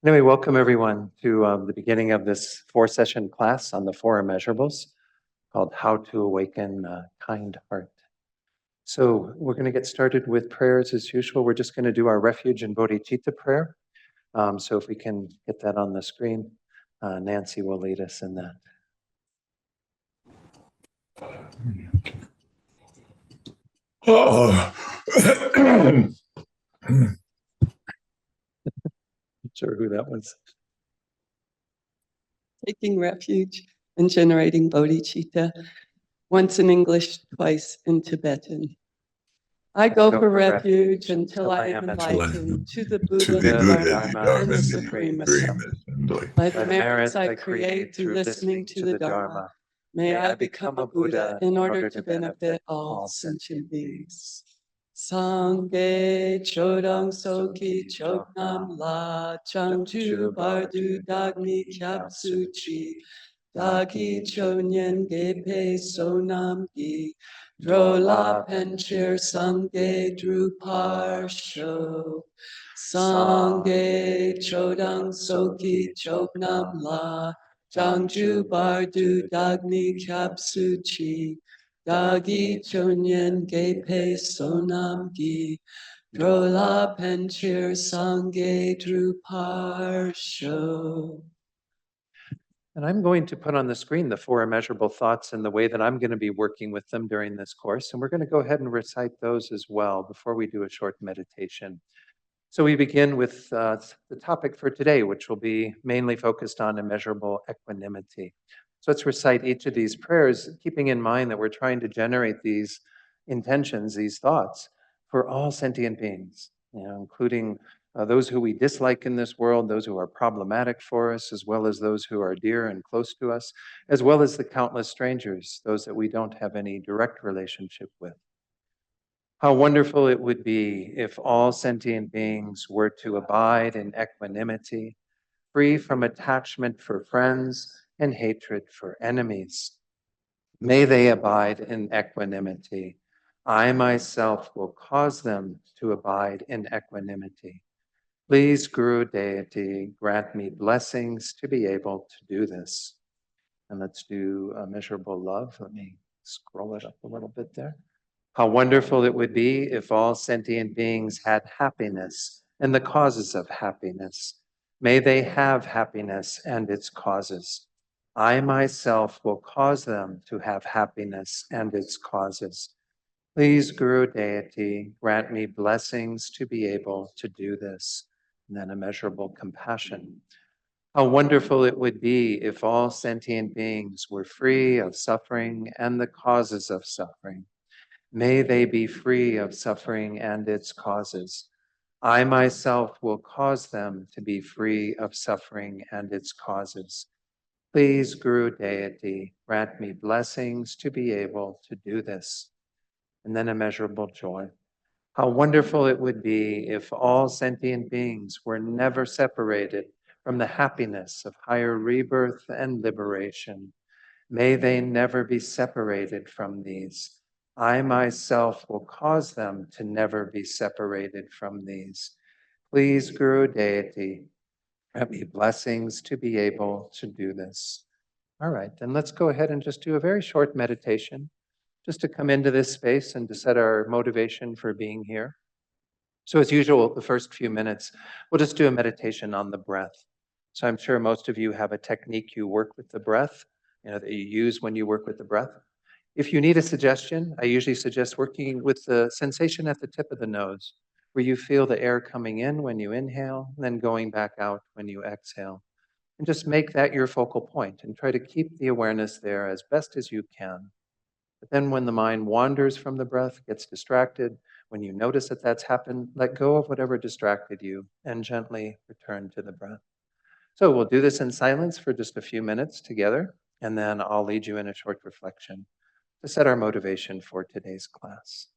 Anyway, welcome everyone to the beginning of this four-session class on the Four Immeasurables called How to Awaken a Kind Heart. So we're going to get started with prayers as usual. We're just going to do our refuge and bodhicitta prayer. So if we can get that on the screen, Nancy will lead us in that. Not sure who that was. Taking refuge and generating bodhicitta, once in English, twice in Tibetan. I go for refuge until I am enlightened to the Buddha, Dharma, and Supreme Assembly. By the merits I create through listening to the Dharma, may I become a Buddha in order to benefit all sentient beings. Sangye chodang soki choknam la changju bardu dagni kyab suchi dagi chonyen gepe sonam gi drola penchir sangye druparsho Sangye chodang soki choknam la changju bardu dagni kyab suchi Dagi chonyen gepe sonam gi drola penchir sangye druparsho. And I'm going to put on the screen the four immeasurable thoughts and the way that I'm going to be working with them during this course. And we're going to go ahead and recite those as well before we do a short meditation. So we begin with the topic for today, which will be mainly focused on immeasurable equanimity. So let's recite each of these prayers, keeping in mind that we're trying to generate these intentions, these thoughts, for all sentient beings, including those who we dislike in this world, those who are problematic for us, as well as those who are dear and close to us, as well as the countless strangers, those that we don't have any direct relationship with. How wonderful it would be if all sentient beings were to abide in equanimity, free from attachment for friends and hatred for enemies. May they abide in equanimity. I myself will cause them to abide in equanimity. Please, Guru Deity, grant me blessings to be able to do this. And let's do immeasurable love. Let me scroll it up a little bit there. How wonderful it would be if all sentient beings had happiness and the causes of happiness. May they have happiness and its causes. I myself will cause them to have happiness and its causes. Please, Guru Deity, grant me blessings to be able to do this. And then immeasurable compassion. How wonderful it would be if all sentient beings were free of suffering and the causes of suffering. May they be free of suffering and its causes. I myself will cause them to be free of suffering and its causes. Please, Guru Deity, grant me blessings to be able to do this. And then immeasurable joy. How wonderful it would be if all sentient beings were never separated from the happiness of higher rebirth and liberation. May they never be separated from these. I myself will cause them to never be separated from these. Please, Guru Deity, grant me blessings to be able to do this. All right, then let's go ahead and just do a very short meditation, just to come into this space and to set our motivation for being here. So as usual, the first few minutes, we'll just do a meditation on the breath. So I'm sure most of you have a technique you work with the breath, that you use when you work with the breath. If you need a suggestion, I usually suggest working with the sensation at the tip of the nose, where you feel the air coming in when you inhale, and then going back out when you exhale. And just make that your focal point and try to keep the awareness there as best as you can. But then when the mind wanders from the breath, gets distracted, when you notice that that's happened, let go of whatever distracted you and gently return to the breath. So we'll do this in silence for just a few minutes together, and then I'll lead you in a short reflection to set our motivation for today's class.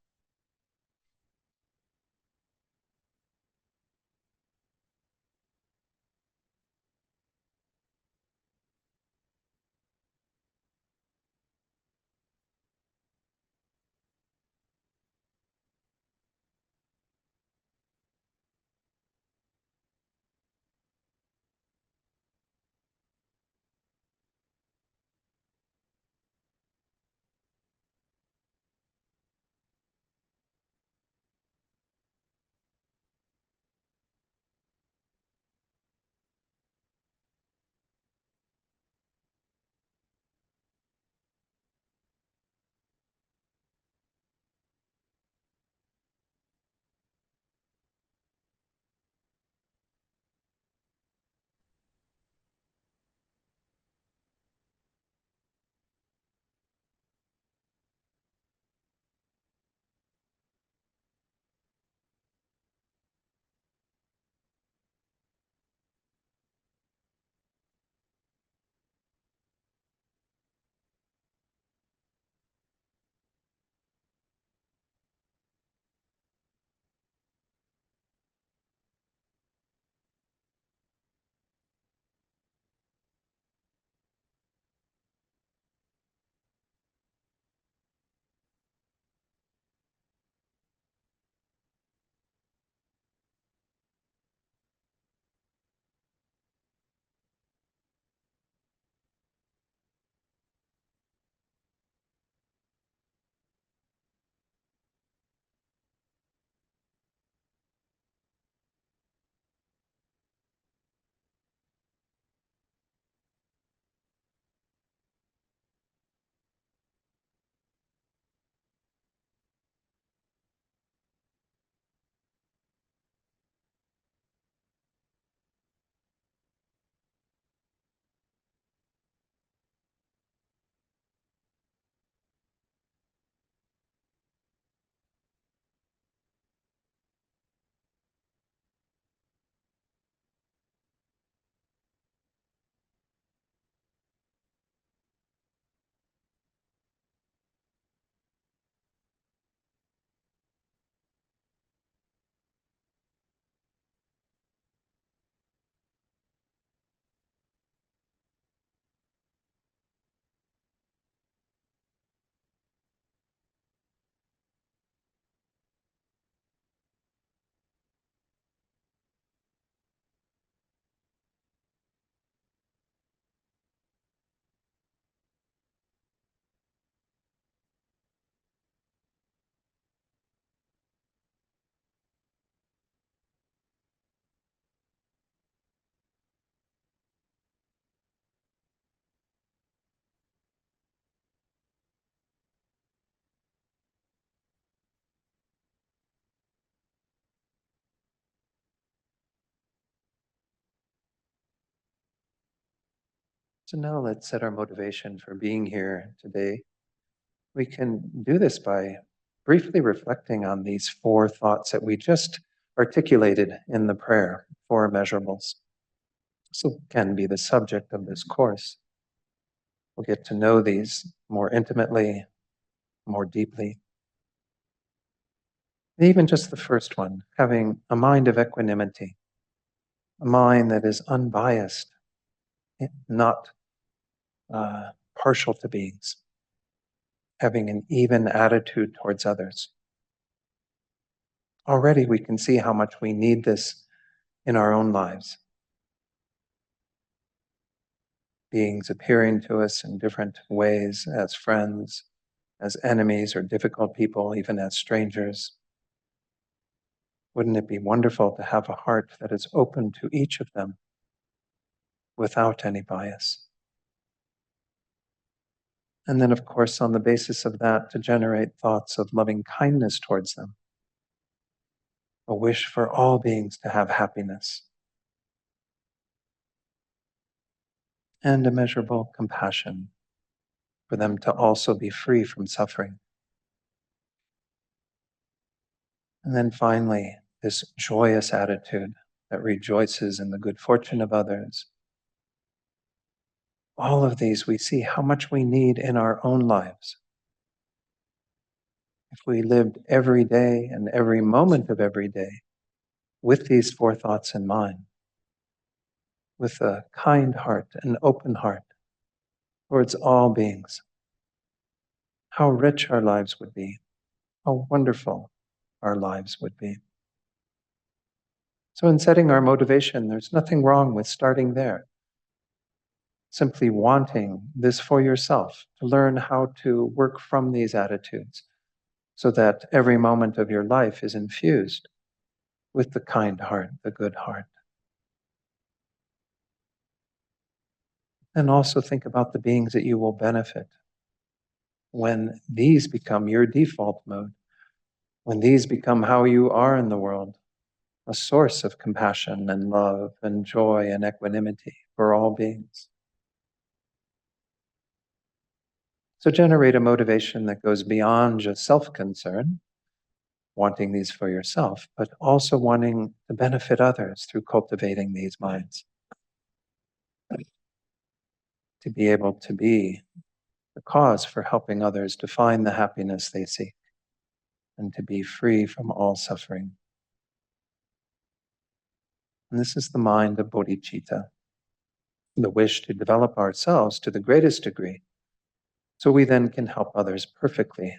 So now let's set our motivation for being here today. We can do this by briefly reflecting on these four thoughts that we just articulated in the prayer, four immeasurables. This can be the subject of this course. We'll get to know these more intimately, more deeply. Even just the first one, having a mind of equanimity, a mind that is unbiased, not partial to beings, having an even attitude towards others. Already we can see how much we need this in our own lives. Beings appearing to us in different ways as friends, as enemies, or difficult people, even as strangers. Wouldn't it be wonderful to have a heart that is open to each of them without any bias? And then, of course, on the basis of that, to generate thoughts of loving kindness towards them, a wish for all beings to have happiness, and immeasurable compassion for them to also be free from suffering. And then finally, this joyous attitude that rejoices in the good fortune of others. All of these, we see how much we need in our own lives. If we lived every day and every moment of every day with these four thoughts in mind, with a kind heart, an open heart towards all beings, how rich our lives would be, how wonderful our lives would be. So in setting our motivation, there's nothing wrong with starting there. Simply wanting this for yourself, to learn how to work from these attitudes so that every moment of your life is infused with the kind heart, the good heart. And also think about the beings that you will benefit when these become your default mode, when these become how you are in the world, a source of compassion and love and joy and equanimity for all beings. So generate a motivation that goes beyond just self-concern, wanting these for yourself, but also wanting to benefit others through cultivating these minds. To be able to be the cause for helping others to find the happiness they seek and to be free from all suffering. And this is the mind of bodhicitta, the wish to develop ourselves to the greatest degree, so we then can help others perfectly,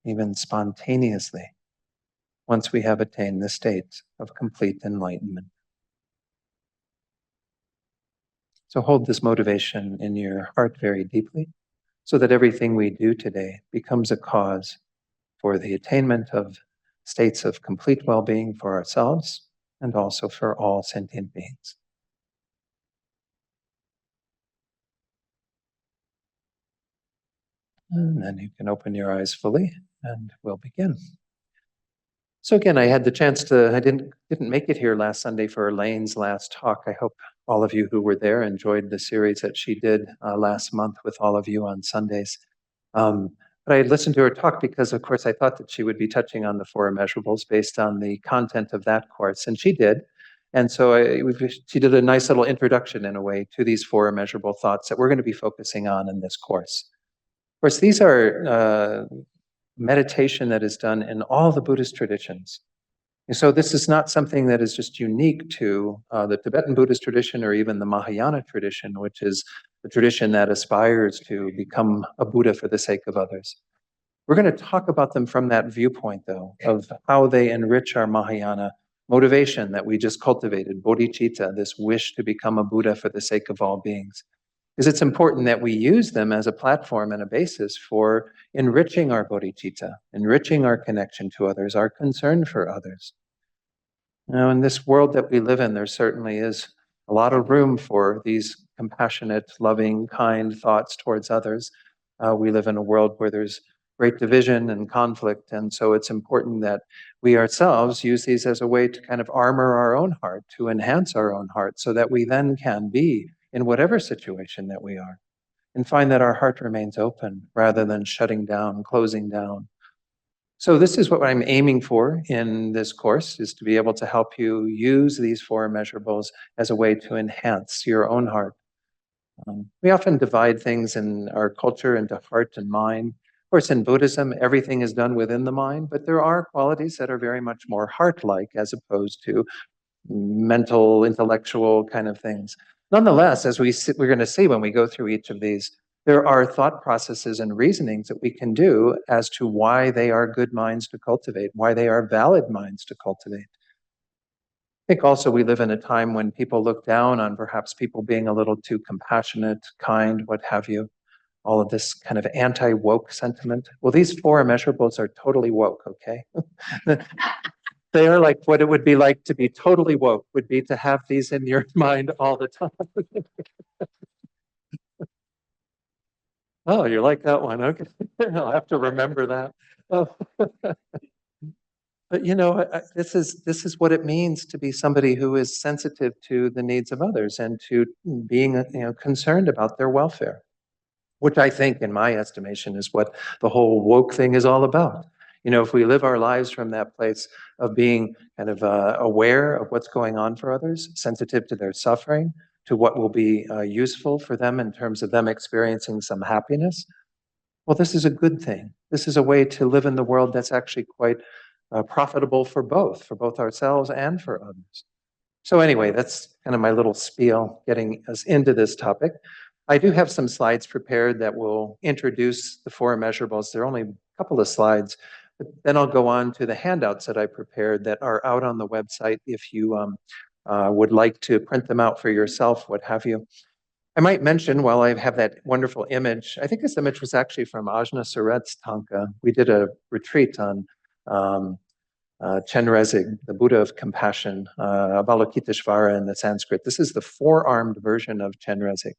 even spontaneously, once we have attained the state of complete enlightenment. So hold this motivation in your heart very deeply, so that everything we do today becomes a cause for the attainment of states of complete well-being for ourselves and also for all sentient beings. And then you can open your eyes fully and we'll begin. So again, I had the chance to, I didn't make it here last Sunday for Elaine's last talk. I hope all of you who were there enjoyed the series that she did last month with all of you on Sundays. But I listened to her talk because, of course, I thought that she would be touching on the Four Immeasurables based on the content of that course, and she did. And so she did a nice little introduction, in a way, to these four immeasurable thoughts that we're going to be focusing on in this course. Of course, these are meditation that is done in all the Buddhist traditions. And so this is not something that is just unique to the Tibetan Buddhist tradition or even the Mahayana tradition, which is the tradition that aspires to become a Buddha for the sake of others. We're going to talk about them from that viewpoint, though, of how they enrich our Mahayana motivation that we just cultivated, bodhicitta, this wish to become a Buddha for the sake of all beings. Because it's important that we use them as a platform and a basis for enriching our bodhicitta, enriching our connection to others, our concern for others. Now, in this world that we live in, there certainly is a lot of room for these compassionate, loving, kind thoughts towards others. We live in a world where there's great division and conflict, and so it's important that we ourselves use these as a way to kind of armor our own heart, to enhance our own heart, so that we then can be in whatever situation that we are, and find that our heart remains open rather than shutting down, closing down. So this is what I'm aiming for in this course, is to be able to help you use these four immeasurables as a way to enhance your own heart. We often divide things in our culture into heart and mind. Of course, in Buddhism, everything is done within the mind, but there are qualities that are very much more heart-like as opposed to mental, intellectual kind of things. Nonetheless, as we're going to see when we go through each of these, there are thought processes and reasonings that we can do as to why they are good minds to cultivate, why they are valid minds to cultivate. I think also we live in a time when people look down on perhaps people being a little too compassionate, kind, what have you. All of this kind of anti-woke sentiment. Well, these four immeasurables are totally woke, okay? They are like what it would be like to be totally woke, would be to have these in your mind all the time. Oh, you like that one? Okay. I'll have to remember that. Oh. But you know, this is what it means to be somebody who is sensitive to the needs of others and to being, concerned about their welfare, which I think, in my estimation, is what the whole woke thing is all about. If we live our lives from that place of being kind of aware of what's going on for others, sensitive to their suffering, to what will be useful for them in terms of them experiencing some happiness, well, this is a good thing. This is a way to live in the world that's actually quite profitable for both ourselves and for others. So anyway, that's kind of my little spiel getting us into this topic. I do have some slides prepared that will introduce the four immeasurables. There are only a couple of slides, but then I'll go on to the handouts that I prepared that are out on the website if you would like to print them out for yourself, what have you. I might mention, while I have that wonderful image, I think this image was actually from Ajna Suret's Tanka. We did a retreat on Chenrezig, the Buddha of compassion, Avalokiteshvara in the Sanskrit. This is the four-armed version of Chenrezig.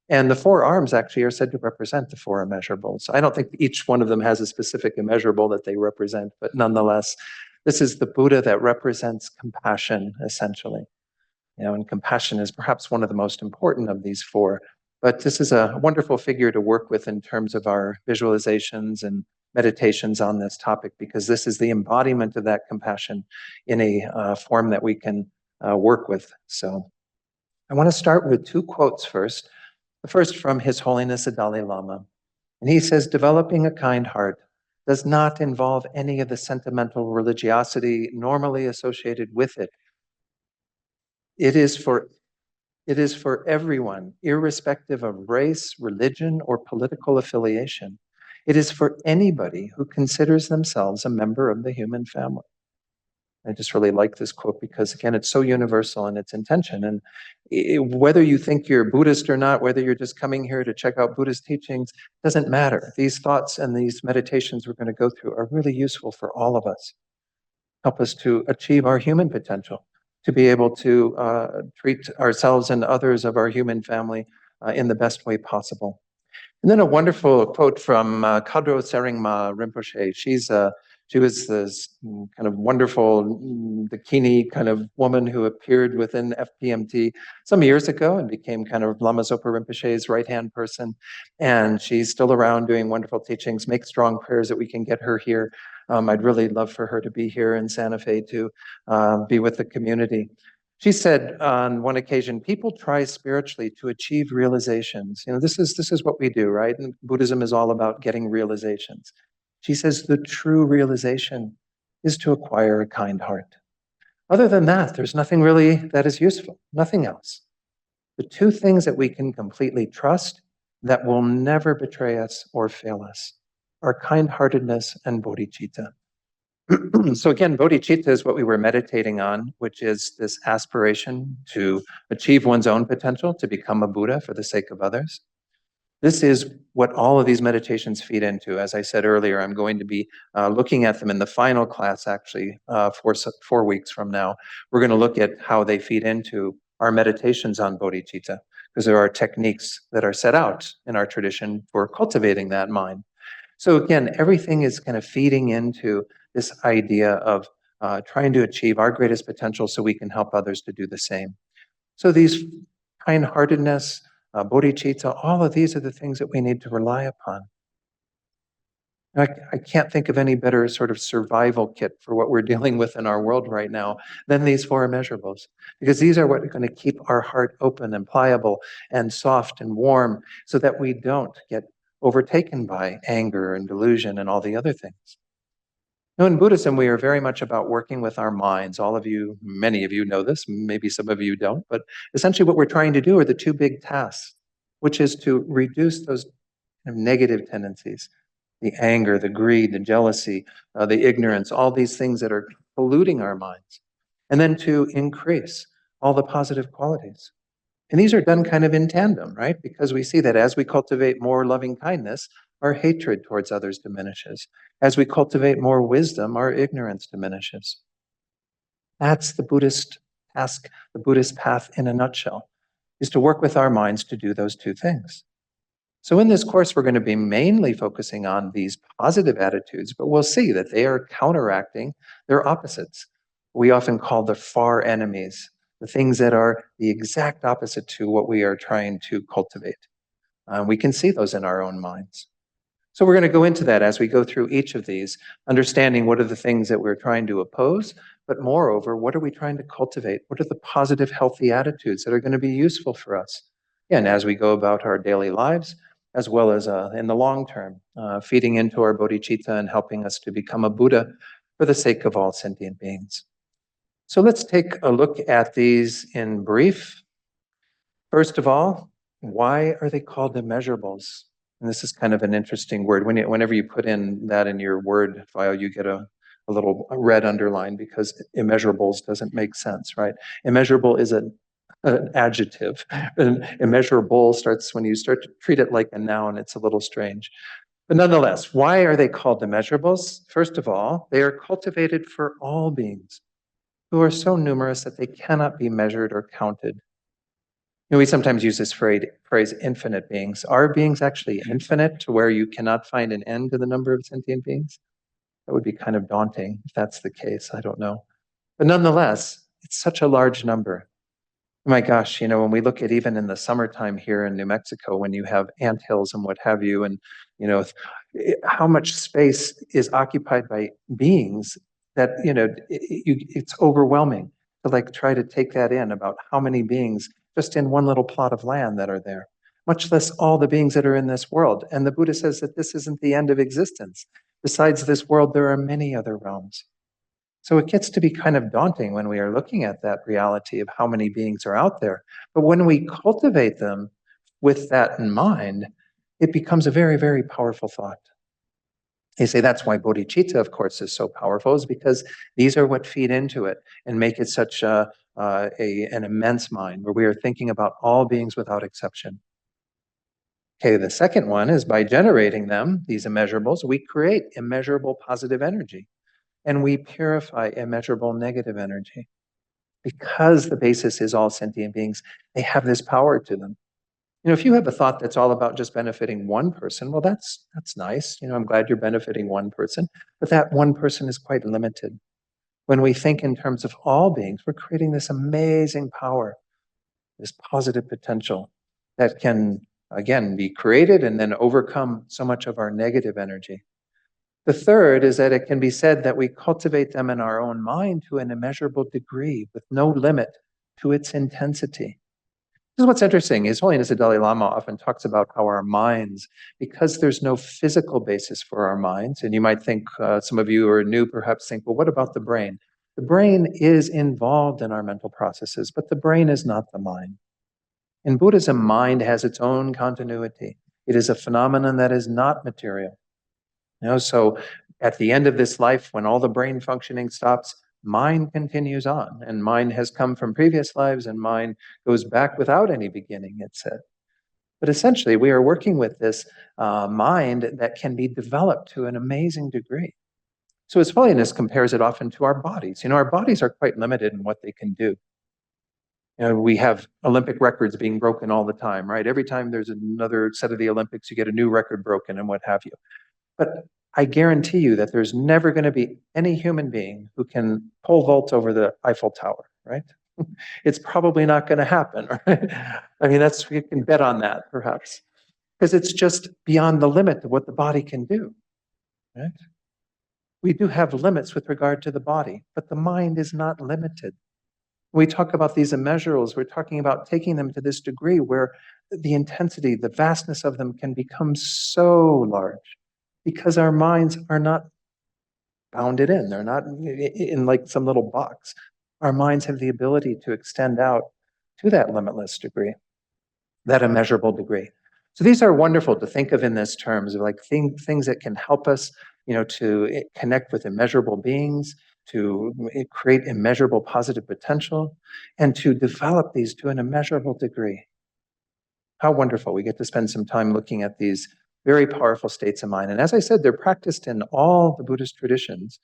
And the four arms actually are said to represent the four immeasurables. I don't think each one of them has a specific immeasurable that they represent, but nonetheless, this is the Buddha that represents compassion, essentially. And compassion is perhaps one of the most important of these four. But this is a wonderful figure to work with in terms of our visualizations and meditations on this topic, because this is the embodiment of that compassion in a form that we can work with. So I want to start with two quotes first. The first from His Holiness the Dalai Lama. And he says, developing a kind heart does not involve any of the sentimental religiosity normally associated with it. It is for everyone, irrespective of race, religion, or political affiliation. It is for anybody who considers themselves a member of the human family. I just really like this quote because, again, it's so universal in its intention. And whether you think you're Buddhist or not, whether you're just coming here to check out Buddhist teachings, doesn't matter. These thoughts and these meditations we're going to go through are really useful for all of us. Help us to achieve our human potential, to be able to treat ourselves and others of our human family in the best way possible. And then a wonderful quote from Kadro Seringma Rinpoche. She was this kind of wonderful Dakini kind of woman who appeared within FPMT some years ago and became kind of Lama Zopa Rinpoche's right-hand person. And she's still around doing wonderful teachings. Make strong prayers that we can get her here. I'd really love for her to be here in Santa Fe to be with the community. She said on one occasion, people try spiritually to achieve realizations. This is what we do, right? And Buddhism is all about getting realizations. She says the true realization is to acquire a kind heart. Other than that, there's nothing really that is useful, nothing else. The two things that we can completely trust that will never betray us or fail us are kind-heartedness and bodhicitta. So again, bodhicitta is what we were meditating on, which is this aspiration to achieve one's own potential, to become a Buddha for the sake of others. This is what all of these meditations feed into. As I said earlier, I'm going to be looking at them in the final class, actually, 4 weeks from now. We're going to look at how they feed into our meditations on bodhicitta, because there are techniques that are set out in our tradition for cultivating that mind. So again, everything is kind of feeding into this idea of trying to achieve our greatest potential so we can help others to do the same. So these kind-heartedness, bodhicitta, all of these are the things that we need to rely upon. I can't think of any better sort of survival kit for what we're dealing with in our world right now than these four immeasurables, because these are what are going to keep our heart open and pliable and soft and warm so that we don't get overtaken by anger and delusion and all the other things. Now, in Buddhism, we are very much about working with our minds. All of you, many of you know this, maybe some of you don't, but essentially what we're trying to do are the two big tasks, which is to reduce those kind of negative tendencies, the anger, the greed, the jealousy, the ignorance, all these things that are polluting our minds, and then to increase all the positive qualities. And these are done kind of in tandem, right? Because we see that as we cultivate more loving kindness, our hatred towards others diminishes. As we cultivate more wisdom, our ignorance diminishes. That's the Buddhist task, the Buddhist path in a nutshell, is to work with our minds to do those two things. So in this course, we're going to be mainly focusing on these positive attitudes, but we'll see that they are counteracting their opposites. We often call the far enemies, the things that are the exact opposite to what we are trying to cultivate. We can see those in our own minds. So we're going to go into that as we go through each of these, understanding what are the things that we're trying to oppose, but moreover, what are we trying to cultivate? What are the positive, healthy attitudes that are going to be useful for us? And as we go about our daily lives, as well as in the long term, feeding into our bodhicitta and helping us to become a Buddha for the sake of all sentient beings. So let's take a look at these in brief. First of all, why are they called immeasurables? And this is kind of an interesting word. Whenever you put in that in your Word file, you get a little red underline because immeasurables doesn't make sense, right? Immeasurable is an adjective. And immeasurable starts when you start to treat it like a noun, it's a little strange. But nonetheless, why are they called immeasurables? First of all, they are cultivated for all beings who are so numerous that they cannot be measured or counted. We sometimes use this phrase infinite beings. Are beings actually infinite to where you cannot find an end to the number of sentient beings? That would be kind of daunting if that's the case. I don't know. But nonetheless, it's such a large number. My gosh, when we look at even in the summertime here in New Mexico, when you have anthills and what have you, and how much space is occupied by beings that it's overwhelming to try to take that in about how many beings just in one little plot of land that are there, much less all the beings that are in this world. And the Buddha says that this isn't the end of existence. Besides this world, there are many other realms. So it gets to be kind of daunting when we are looking at that reality of how many beings are out there. But when we cultivate them with that in mind, it becomes a very, very powerful thought. They say that's why bodhicitta, of course, is so powerful, is because these are what feed into it and make it such an immense mind where we are thinking about all beings without exception. Okay, the second one is by generating them, these immeasurables, we create immeasurable positive energy. And we purify immeasurable negative energy. Because the basis is all sentient beings, they have this power to them. If you have a thought that's all about just benefiting one person, well, that's nice. I'm glad you're benefiting one person, but that one person is quite limited. When we think in terms of all beings, we're creating this amazing power, this positive potential that can, again, be created and then overcome so much of our negative energy. The third is that it can be said that we cultivate them in our own mind to an immeasurable degree with no limit to its intensity. This is what's interesting. His Holiness the Dalai Lama often talks about how our minds, because there's no physical basis for our minds, and you might think, some of you who are new perhaps think, well, what about the brain? The brain is involved in our mental processes, but the brain is not the mind. In Buddhism, mind has its own continuity. It is a phenomenon that is not material. So at the end of this life, when all the brain functioning stops, mind continues on, and mind has come from previous lives, and mind goes back without any beginning, it said. But essentially, we are working with this mind that can be developed to an amazing degree. So His Holiness compares it often to our bodies. Our bodies are quite limited in what they can do. We have Olympic records being broken all the time, right? Every time there's another set of the Olympics, you get a new record broken and what have you. But I guarantee you that there's never going to be any human being who can pole vault over the Eiffel Tower, right? It's probably not going to happen, right? I mean, we can bet on that, perhaps, because it's just beyond the limit of what the body can do, right? We do have limits with regard to the body, but the mind is not limited. When we talk about these immeasurables, we're talking about taking them to this degree where the intensity, the vastness of them can become so large because our minds are not bounded in. They're not in like some little box. Our minds have the ability to extend out to that limitless degree, that immeasurable degree. So these are wonderful to think of in this terms of like things that can help us, to connect with immeasurable beings, to create immeasurable positive potential, and to develop these to an immeasurable degree. How wonderful. We get to spend some time looking at these very powerful states of mind. And as I said, they're practiced in all the Buddhist traditions.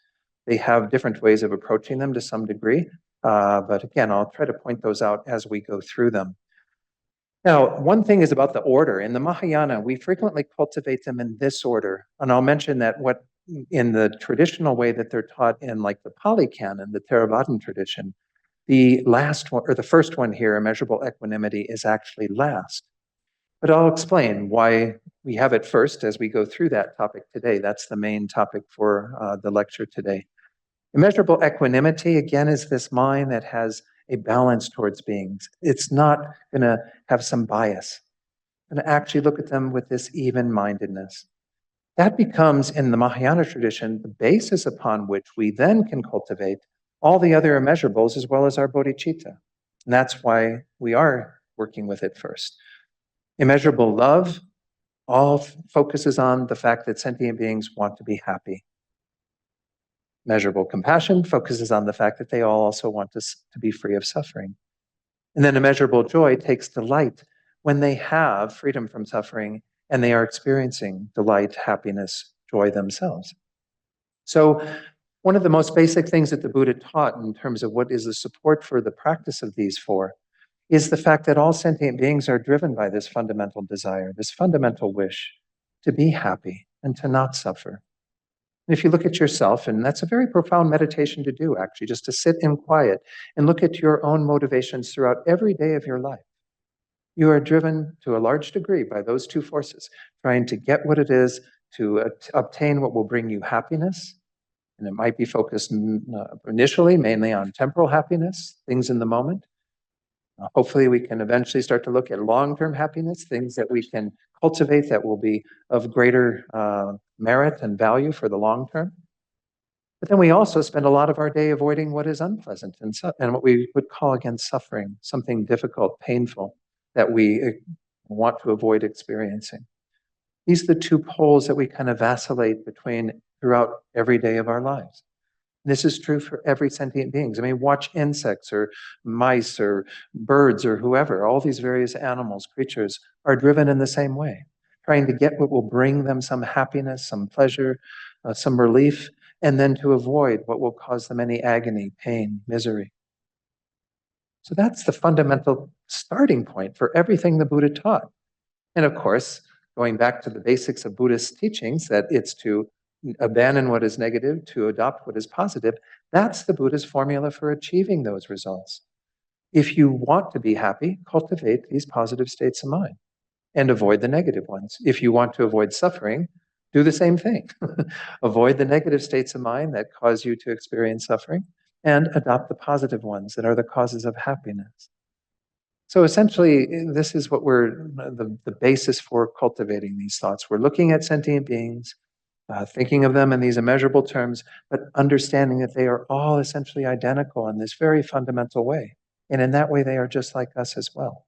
They have different ways of approaching them to some degree. But again, I'll try to point those out as we go through them. Now, one thing is about the order. In the Mahayana, we frequently cultivate them in this order. And I'll mention that in the traditional way that they're taught in like the Pali Canon, the Theravadan tradition, the last one, or the first one here, immeasurable equanimity, is actually last. But I'll explain why we have it first as we go through that topic today. That's the main topic for the lecture today. Immeasurable equanimity, again, is this mind that has a balance towards beings. It's not going to have some bias. It's going to actually look at them with this even-mindedness. That becomes, in the Mahayana tradition, the basis upon which we then can cultivate all the other immeasurables as well as our bodhicitta. And that's why we are working with it first. Immeasurable love all focuses on the fact that sentient beings want to be happy. Measurable compassion focuses on the fact that they all also want us to be free of suffering. And then immeasurable joy takes delight when they have freedom from suffering and they are experiencing delight, happiness, joy themselves. So one of the most basic things that the Buddha taught in terms of what is the support for the practice of these four is the fact that all sentient beings are driven by this fundamental desire, this fundamental wish to be happy and to not suffer. And if you look at yourself, and that's a very profound meditation to do, actually, just to sit in quiet and look at your own motivations throughout every day of your life. You are driven to a large degree by those two forces, trying to get what it is to obtain what will bring you happiness. And it might be focused initially mainly on temporal happiness, things in the moment. Hopefully, we can eventually start to look at long-term happiness, things that we can cultivate that will be of greater merit and value for the long term. But then we also spend a lot of our day avoiding what is unpleasant and what we would call, again, suffering, something difficult, painful that we want to avoid experiencing. These are the two poles that we kind of vacillate between throughout every day of our lives. This is true for every sentient beings. I mean, watch insects or mice or birds or whoever. All these various animals, creatures are driven in the same way, trying to get what will bring them some happiness, some pleasure, some relief, and then to avoid what will cause them any agony, pain, misery. So that's the fundamental starting point for everything the Buddha taught. And of course, going back to the basics of Buddhist teachings, that it's to abandon what is negative, to adopt what is positive, that's the Buddha's formula for achieving those results. If you want to be happy, cultivate these positive states of mind and avoid the negative ones. If you want to avoid suffering, do the same thing. Avoid the negative states of mind that cause you to experience suffering and adopt the positive ones that are the causes of happiness. So essentially, this is what the basis for cultivating these thoughts. We're looking at sentient beings, thinking of them in these immeasurable terms, but understanding that they are all essentially identical in this very fundamental way. And in that way, they are just like us as well.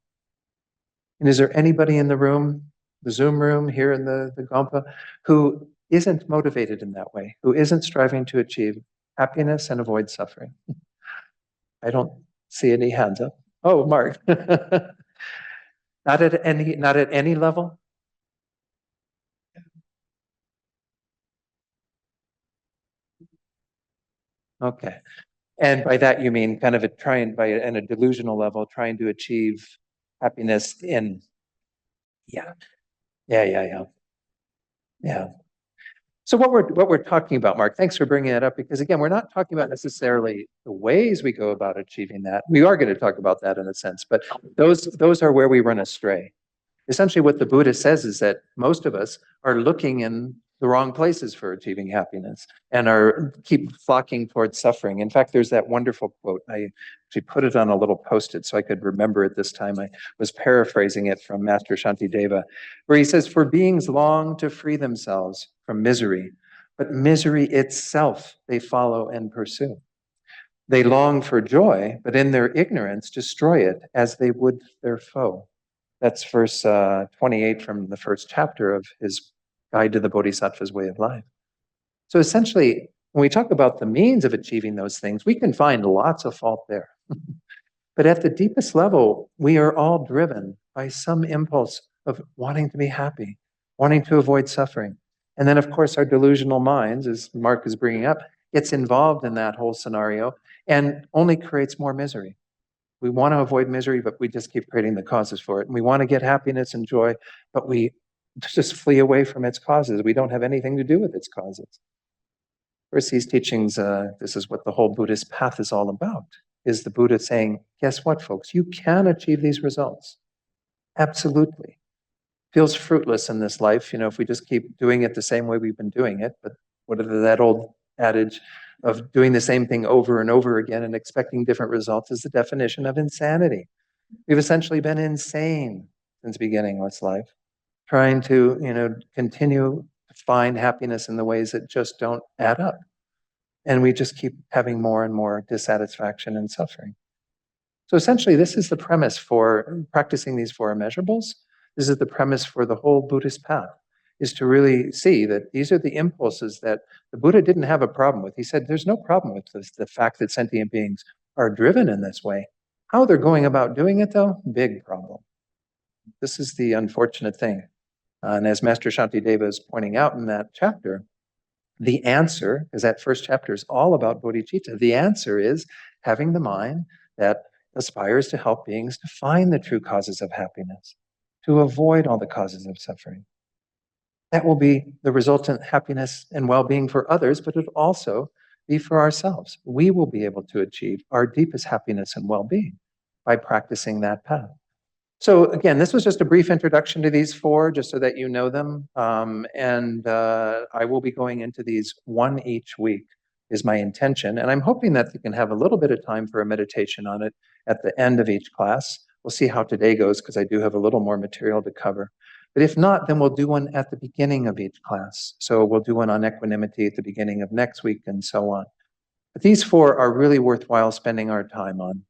And is there anybody in the room, the Zoom room, here in the Gompa, who isn't motivated in that way, who isn't striving to achieve happiness and avoid suffering? I don't see any hands up. Oh, Mark. Not at any level? Okay. And by that you mean kind of in a delusional level, trying to achieve happiness in, yeah, yeah. So what we're talking about, Mark, thanks for bringing that up, because again, we're not talking about necessarily the ways we go about achieving that. We are going to talk about that in a sense, but those are where we run astray. Essentially, what the Buddha says is that most of us are looking in the wrong places for achieving happiness and are keep flocking towards suffering. In fact, there's that wonderful quote. I actually put it on a little post-it so I could remember it this time. I was paraphrasing it from Master Shantideva, where he says, "For beings long to free themselves from misery, but misery itself they follow and pursue. They long for joy, but in their ignorance destroy it as they would their foe." That's verse 28 from the first chapter of his Guide to the Bodhisattva's Way of Life. So essentially, when we talk about the means of achieving those things, we can find lots of fault there. But at the deepest level, we are all driven by some impulse of wanting to be happy, wanting to avoid suffering. And then, of course, our delusional minds, as Mark is bringing up, gets involved in that whole scenario and only creates more misery. We want to avoid misery, but we just keep creating the causes for it. And we want to get happiness and joy, but we just flee away from its causes. We don't have anything to do with its causes. Of course, these teachings, this is what the whole Buddhist path is all about, is the Buddha saying, guess what, folks? You can achieve these results. Absolutely. Feels fruitless in this life, if we just keep doing it the same way we've been doing it. But what is that old adage of doing the same thing over and over again and expecting different results is the definition of insanity. We've essentially been insane since beginningless life, trying to, continue to find happiness in the ways that just don't add up. And we just keep having more and more dissatisfaction and suffering. So essentially, this is the premise for practicing these four immeasurables. This is the premise for the whole Buddhist path, is to really see that these are the impulses that the Buddha didn't have a problem with. He said, there's no problem with this, the fact that sentient beings are driven in this way. How they're going about doing it, though, big problem. This is the unfortunate thing. And as Master Shantideva is pointing out in that chapter, the answer, because that first chapter is all about bodhicitta, the answer is having the mind that aspires to help beings to find the true causes of happiness, to avoid all the causes of suffering. That will be the resultant happiness and well-being for others, but it will also be for ourselves. We will be able to achieve our deepest happiness and well-being by practicing that path. So again, this was just a brief introduction to these four, just so that you know them. I will be going into these one each week is my intention. And I'm hoping that you can have a little bit of time for a meditation on it at the end of each class. We'll see how today goes, because I do have a little more material to cover. But if not, then we'll do one at the beginning of each class. So we'll do one on equanimity at the beginning of next week and so on. But these four are really worthwhile spending our time on.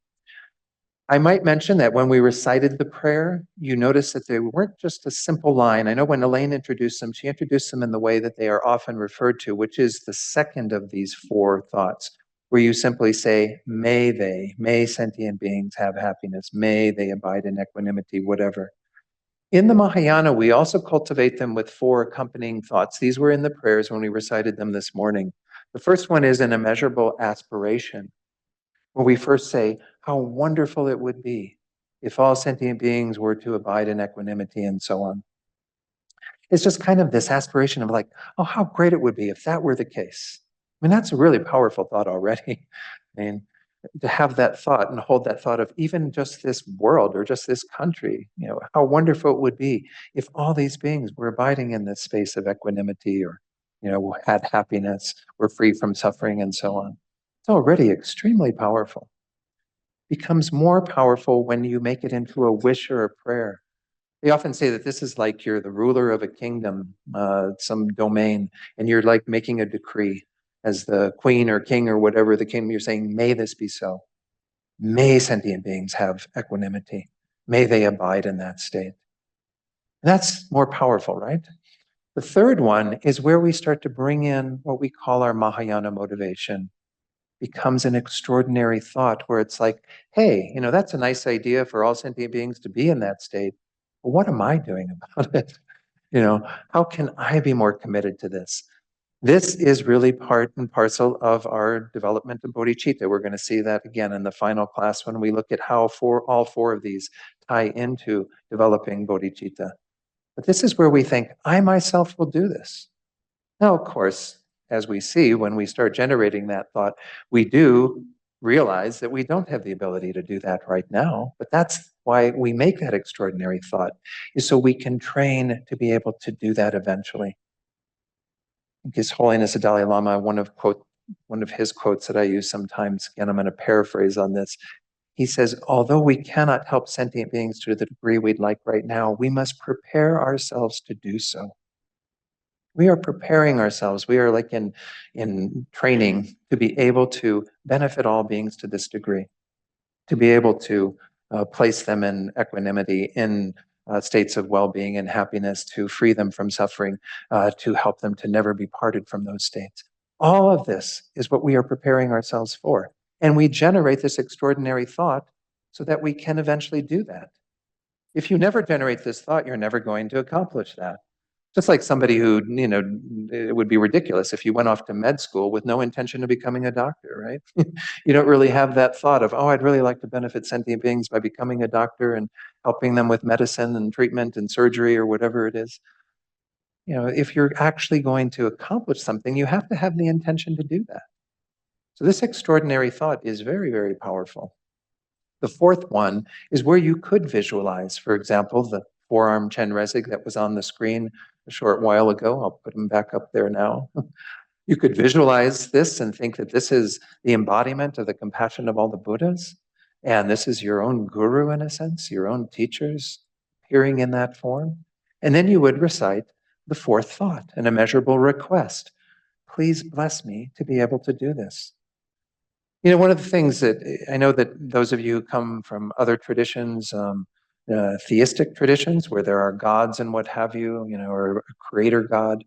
I might mention that when we recited the prayer, you notice that they weren't just a simple line. I know when Elaine introduced them, she introduced them in the way that they are often referred to, which is the second of these four thoughts, where you simply say, may sentient beings have happiness, may they abide in equanimity, whatever. In the Mahayana, we also cultivate them with four accompanying thoughts. These were in the prayers when we recited them this morning. The first one is an immeasurable aspiration, where we first say, how wonderful it would be if all sentient beings were to abide in equanimity and so on. It's just kind of this aspiration of like, oh, how great it would be if that were the case. I mean, that's a really powerful thought already. I mean, to have that thought and hold that thought of even just this world or just this country, how wonderful it would be if all these beings were abiding in this space of equanimity or, had happiness, were free from suffering and so on. It's already extremely powerful. Becomes more powerful when you make it into a wish or a prayer. They often say that this is like you're the ruler of a kingdom, some domain, and you're like making a decree as the queen or king or whatever the kingdom, you're saying, may this be so. May sentient beings have equanimity. May they abide in that state. And that's more powerful, right? The third one is where we start to bring in what we call our Mahayana motivation. Becomes an extraordinary thought where it's like, hey, that's a nice idea for all sentient beings to be in that state. But what am I doing about it? How can I be more committed to this? This is really part and parcel of our development of bodhicitta. We're going to see that again in the final class when we look at how all four of these tie into developing bodhicitta. But this is where we think, I myself will do this. Now, of course, as we see, when we start generating that thought, we do realize that we don't have the ability to do that right now. But that's why we make that extraordinary thought, is so we can train to be able to do that eventually. His Holiness the Dalai Lama, one of his quotes that I use sometimes, again, I'm going to paraphrase on this. He says, although we cannot help sentient beings to the degree we'd like right now, we must prepare ourselves to do so. We are preparing ourselves. We are like in training to be able to benefit all beings to this degree, to be able to place them in equanimity, in states of well-being and happiness, to free them from suffering, to help them to never be parted from those states. All of this is what we are preparing ourselves for. And we generate this extraordinary thought so that we can eventually do that. If you never generate this thought, you're never going to accomplish that. Just like somebody who, it would be ridiculous if you went off to med school with no intention of becoming a doctor, right? You don't really have that thought of, oh, I'd really like to benefit sentient beings by becoming a doctor and helping them with medicine and treatment and surgery or whatever it is. If you're actually going to accomplish something, you have to have the intention to do that. So this extraordinary thought is very, very powerful. The fourth one is where you could visualize, for example, the four-arm Chenrezig that was on the screen a short while ago. I'll put him back up there now. You could visualize this and think that this is the embodiment of the compassion of all the Buddhas. And this is your own guru, in a sense, your own teachers appearing in that form. And then you would recite the fourth thought, an immeasurable request. Please bless me to be able to do this. One of the things that I know that those of you who come from other traditions, theistic traditions, where there are gods and what have you, or a creator God,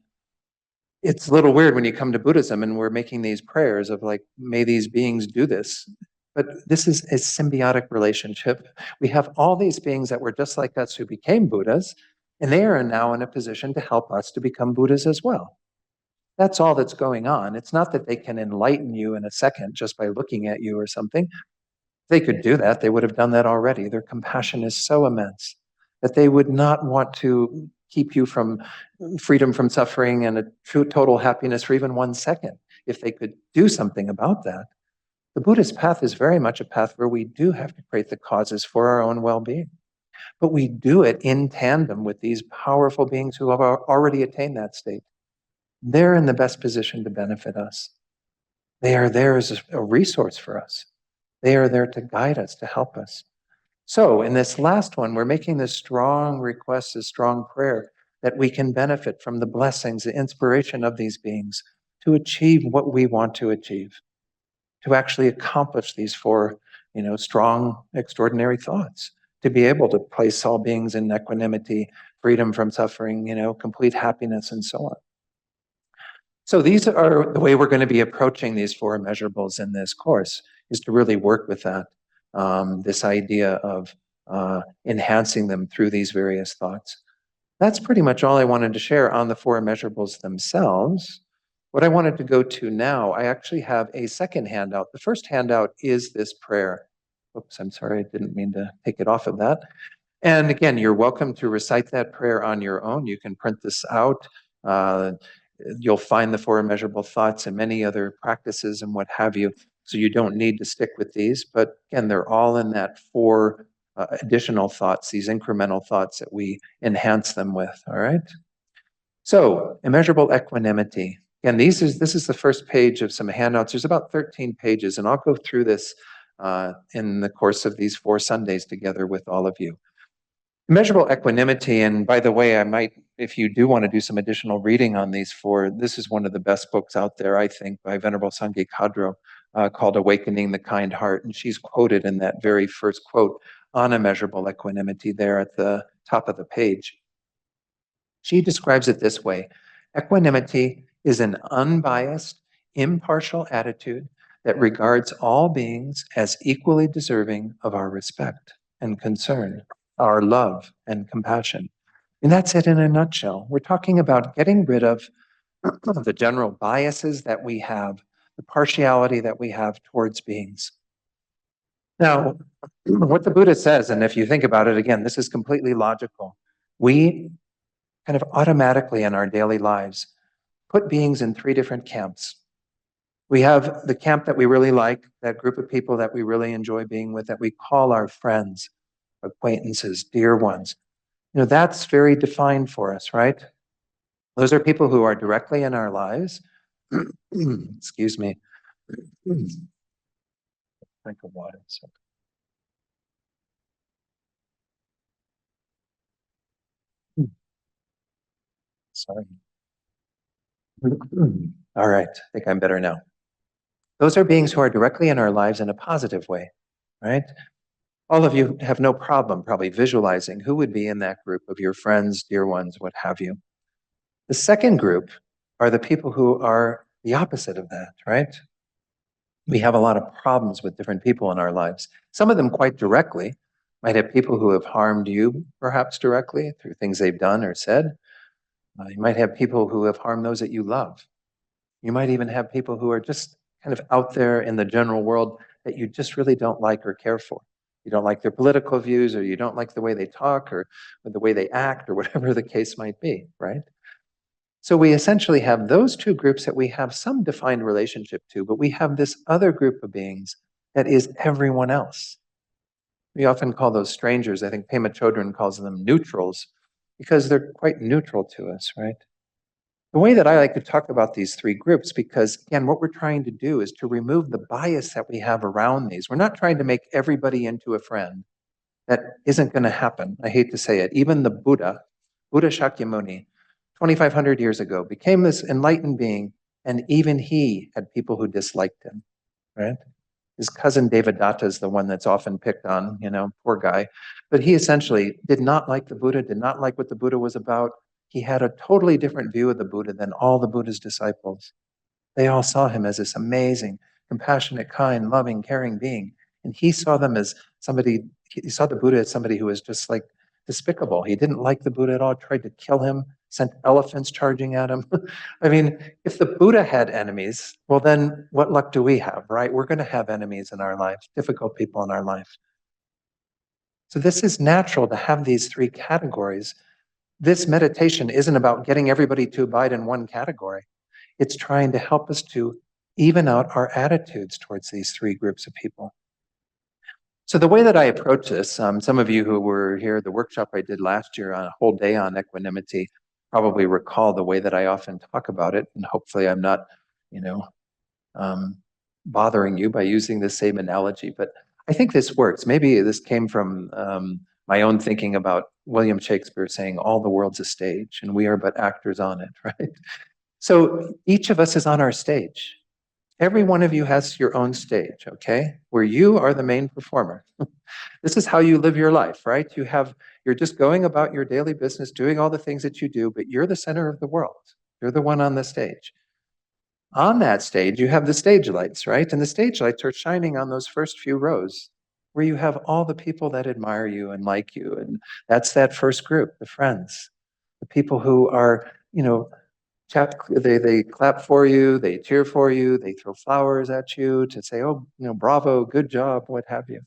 it's a little weird when you come to Buddhism and we're making these prayers of like, may these beings do this. But this is a symbiotic relationship. We have all these beings that were just like us who became Buddhas, and they are now in a position to help us to become Buddhas as well. That's all that's going on. It's not that they can enlighten you in a second just by looking at you or something. If they could do that, they would have done that already. Their compassion is so immense that they would not want to keep you from freedom from suffering and a true total happiness for even 1 second if they could do something about that. The Buddhist path is very much a path where we do have to create the causes for our own well-being. But we do it in tandem with these powerful beings who have already attained that state. They're in the best position to benefit us. They are there as a resource for us. They are there to guide us, to help us. So in this last one, we're making this strong request, this strong prayer that we can benefit from the blessings, the inspiration of these beings to achieve what we want to achieve, to actually accomplish these four, strong, extraordinary thoughts, to be able to place all beings in equanimity, freedom from suffering, complete happiness, and so on. So these are the way we're going to be approaching these four immeasurables in this course, is to really work with that, this idea of enhancing them through these various thoughts. That's pretty much all I wanted to share on the four immeasurables themselves. What I wanted to go to now, I actually have a second handout. The first handout is this prayer. Oops, I'm sorry, I didn't mean to take it off of that. And again, you're welcome to recite that prayer on your own. You can print this out. You'll find the four immeasurable thoughts and many other practices and what have you. So you don't need to stick with these. But again, they're all in that four additional thoughts, these incremental thoughts that we enhance them with. All right. So immeasurable equanimity. Again, this is the first page of some handouts. There's about 13 pages, and I'll go through this in the course of these 4 Sundays together with all of you. Immeasurable equanimity, and by the way, I might, if you do want to do some additional reading on these 4, this is one of the best books out there, I think, by Venerable Sangye Kadro, called Awakening the Kind Heart. And she's quoted in that very first quote on immeasurable equanimity there at the top of the page. She describes it this way: equanimity is an unbiased, impartial attitude that regards all beings as equally deserving of our respect and concern, our love and compassion. And that's it in a nutshell. We're talking about getting rid of the general biases that we have, the partiality that we have towards beings. Now, what the Buddha says, and if you think about it again, this is completely logical. We kind of automatically in our daily lives put beings in three different camps. We have the camp that we really like, that group of people that we really enjoy being with, that we call our friends, acquaintances, dear ones. That's very defined for us, right? Those are people who are directly in our lives. Excuse me. Drink of water. Sorry. All right, I think I'm better now. Those are beings who are directly in our lives in a positive way, right? All of you have no problem probably visualizing who would be in that group of your friends, dear ones, what have you. The second group are the people who are the opposite of that, right? We have a lot of problems with different people in our lives. Some of them quite directly. Might have people who have harmed you, perhaps directly, through things they've done or said. You might have people who have harmed those that you love. You might even have people who are just kind of out there in the general world that you just really don't like or care for. You don't like their political views, or you don't like the way they talk, or the way they act, or whatever the case might be, right? So we essentially have those two groups that we have some defined relationship to, but we have this other group of beings that is everyone else. We often call those strangers. I think Pema Chodron calls them neutrals, because they're quite neutral to us, right? The way that I like to talk about these three groups, because again, what we're trying to do is to remove the bias that we have around these. We're not trying to make everybody into a friend. That isn't going to happen. I hate to say it. Even the Buddha Shakyamuni, 2,500 years ago, became this enlightened being, and even he had people who disliked him, right? His cousin Devadatta is the one that's often picked on, poor guy. But he essentially did not like the Buddha, did not like what the Buddha was about. He had a totally different view of the Buddha than all the Buddha's disciples. They all saw him as this amazing, compassionate, kind, loving, caring being. And he saw them as somebody, he saw the Buddha as somebody who was just like despicable. He didn't like the Buddha at all, tried to kill him, sent elephants charging at him. I mean, if the Buddha had enemies, well, then what luck do we have, right? We're going to have enemies in our lives, difficult people in our life. So this is natural to have these three categories. This meditation isn't about getting everybody to abide in one category. It's trying to help us to even out our attitudes towards these three groups of people. So the way that I approach this, some of you who were here at the workshop I did last year on a whole day on equanimity probably recall the way that I often talk about it, and hopefully I'm not, bothering you by using the same analogy. But I think this works. Maybe this came from my own thinking about William Shakespeare saying, "All the world's a stage, and we are but actors on it," right? So each of us is on our stage. Every one of you has your own stage, okay? Where you are the main performer. This is how you live your life, right? You're just going about your daily business, doing all the things that you do, but you're the center of the world. You're the one on the stage. On that stage, you have the stage lights, right? And the stage lights are shining on those first few rows where you have all the people that admire you and like you. And that's that first group, the friends, the people who are, they clap for you, they cheer for you, they throw flowers at you to say, oh, bravo, good job, what have you.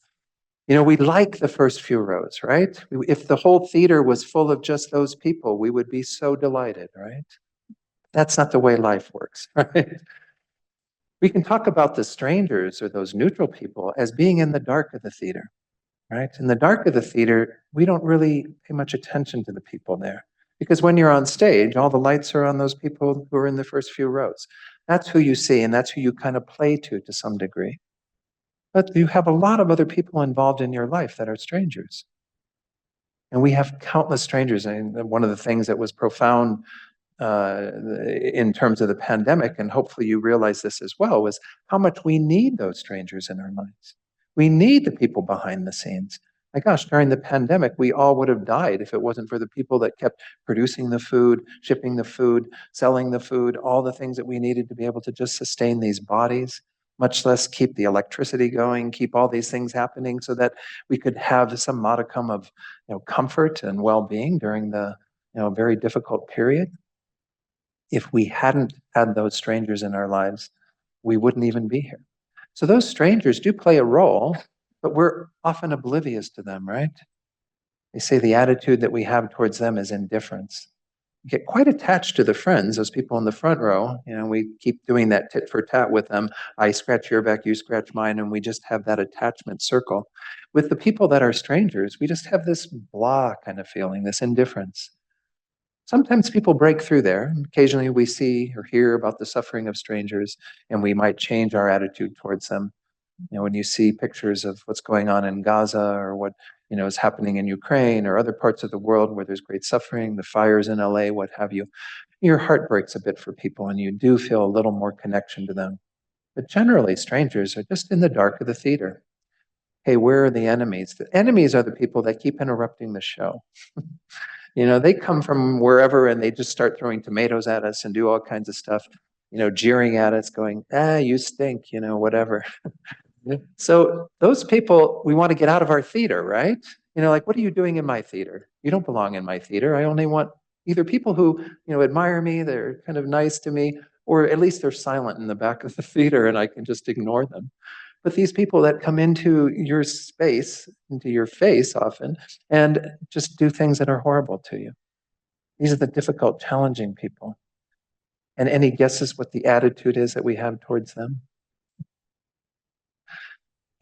We like the first few rows, right? If the whole theater was full of just those people, we would be so delighted, right? That's not the way life works, right? We can talk about the strangers or those neutral people as being in the dark of the theater, right? In the dark of the theater, we don't really pay much attention to the people there. Because when you're on stage, all the lights are on those people who are in the first few rows. That's who you see, and that's who you kind of play to some degree. But you have a lot of other people involved in your life that are strangers. And we have countless strangers. And one of the things that was profound in terms of the pandemic, and hopefully you realize this as well, was how much we need those strangers in our lives. We need the people behind the scenes. My gosh, during the pandemic, we all would have died if it wasn't for the people that kept producing the food, shipping the food, selling the food, all the things that we needed to be able to just sustain these bodies, much less keep the electricity going, keep all these things happening so that we could have some modicum of comfort and well-being during the very difficult period. If we hadn't had those strangers in our lives, we wouldn't even be here. So those strangers do play a role, but we're often oblivious to them, right? They say the attitude that we have towards them is indifference. get quite attached to the friends, those people in the front row. We keep doing that tit for tat with them. I scratch your back, you scratch mine, and we just have that attachment circle. With the people that are strangers, we just have this blah kind of feeling, this indifference. Sometimes people break through there. Occasionally we see or hear about the suffering of strangers, and we might change our attitude towards them. When you see pictures of what's going on in Gaza or what is happening in Ukraine or other parts of the world where there's great suffering, the fires in LA, what have you, your heart breaks a bit for people and you do feel a little more connection to them. But generally, strangers are just in the dark of the theater. Hey, where are the enemies? The enemies are the people that keep interrupting the show. They come from wherever and they just start throwing tomatoes at us and do all kinds of stuff, jeering at us, going, you stink, whatever. So those people, we want to get out of our theater, right? Like, what are you doing in my theater? You don't belong in my theater. I only want either people who, admire me, they're kind of nice to me, or at least they're silent in the back of the theater and I can just ignore them. But these people that come into your space, into your face often, and just do things that are horrible to you. These are the difficult, challenging people. And any guesses what the attitude is that we have towards them?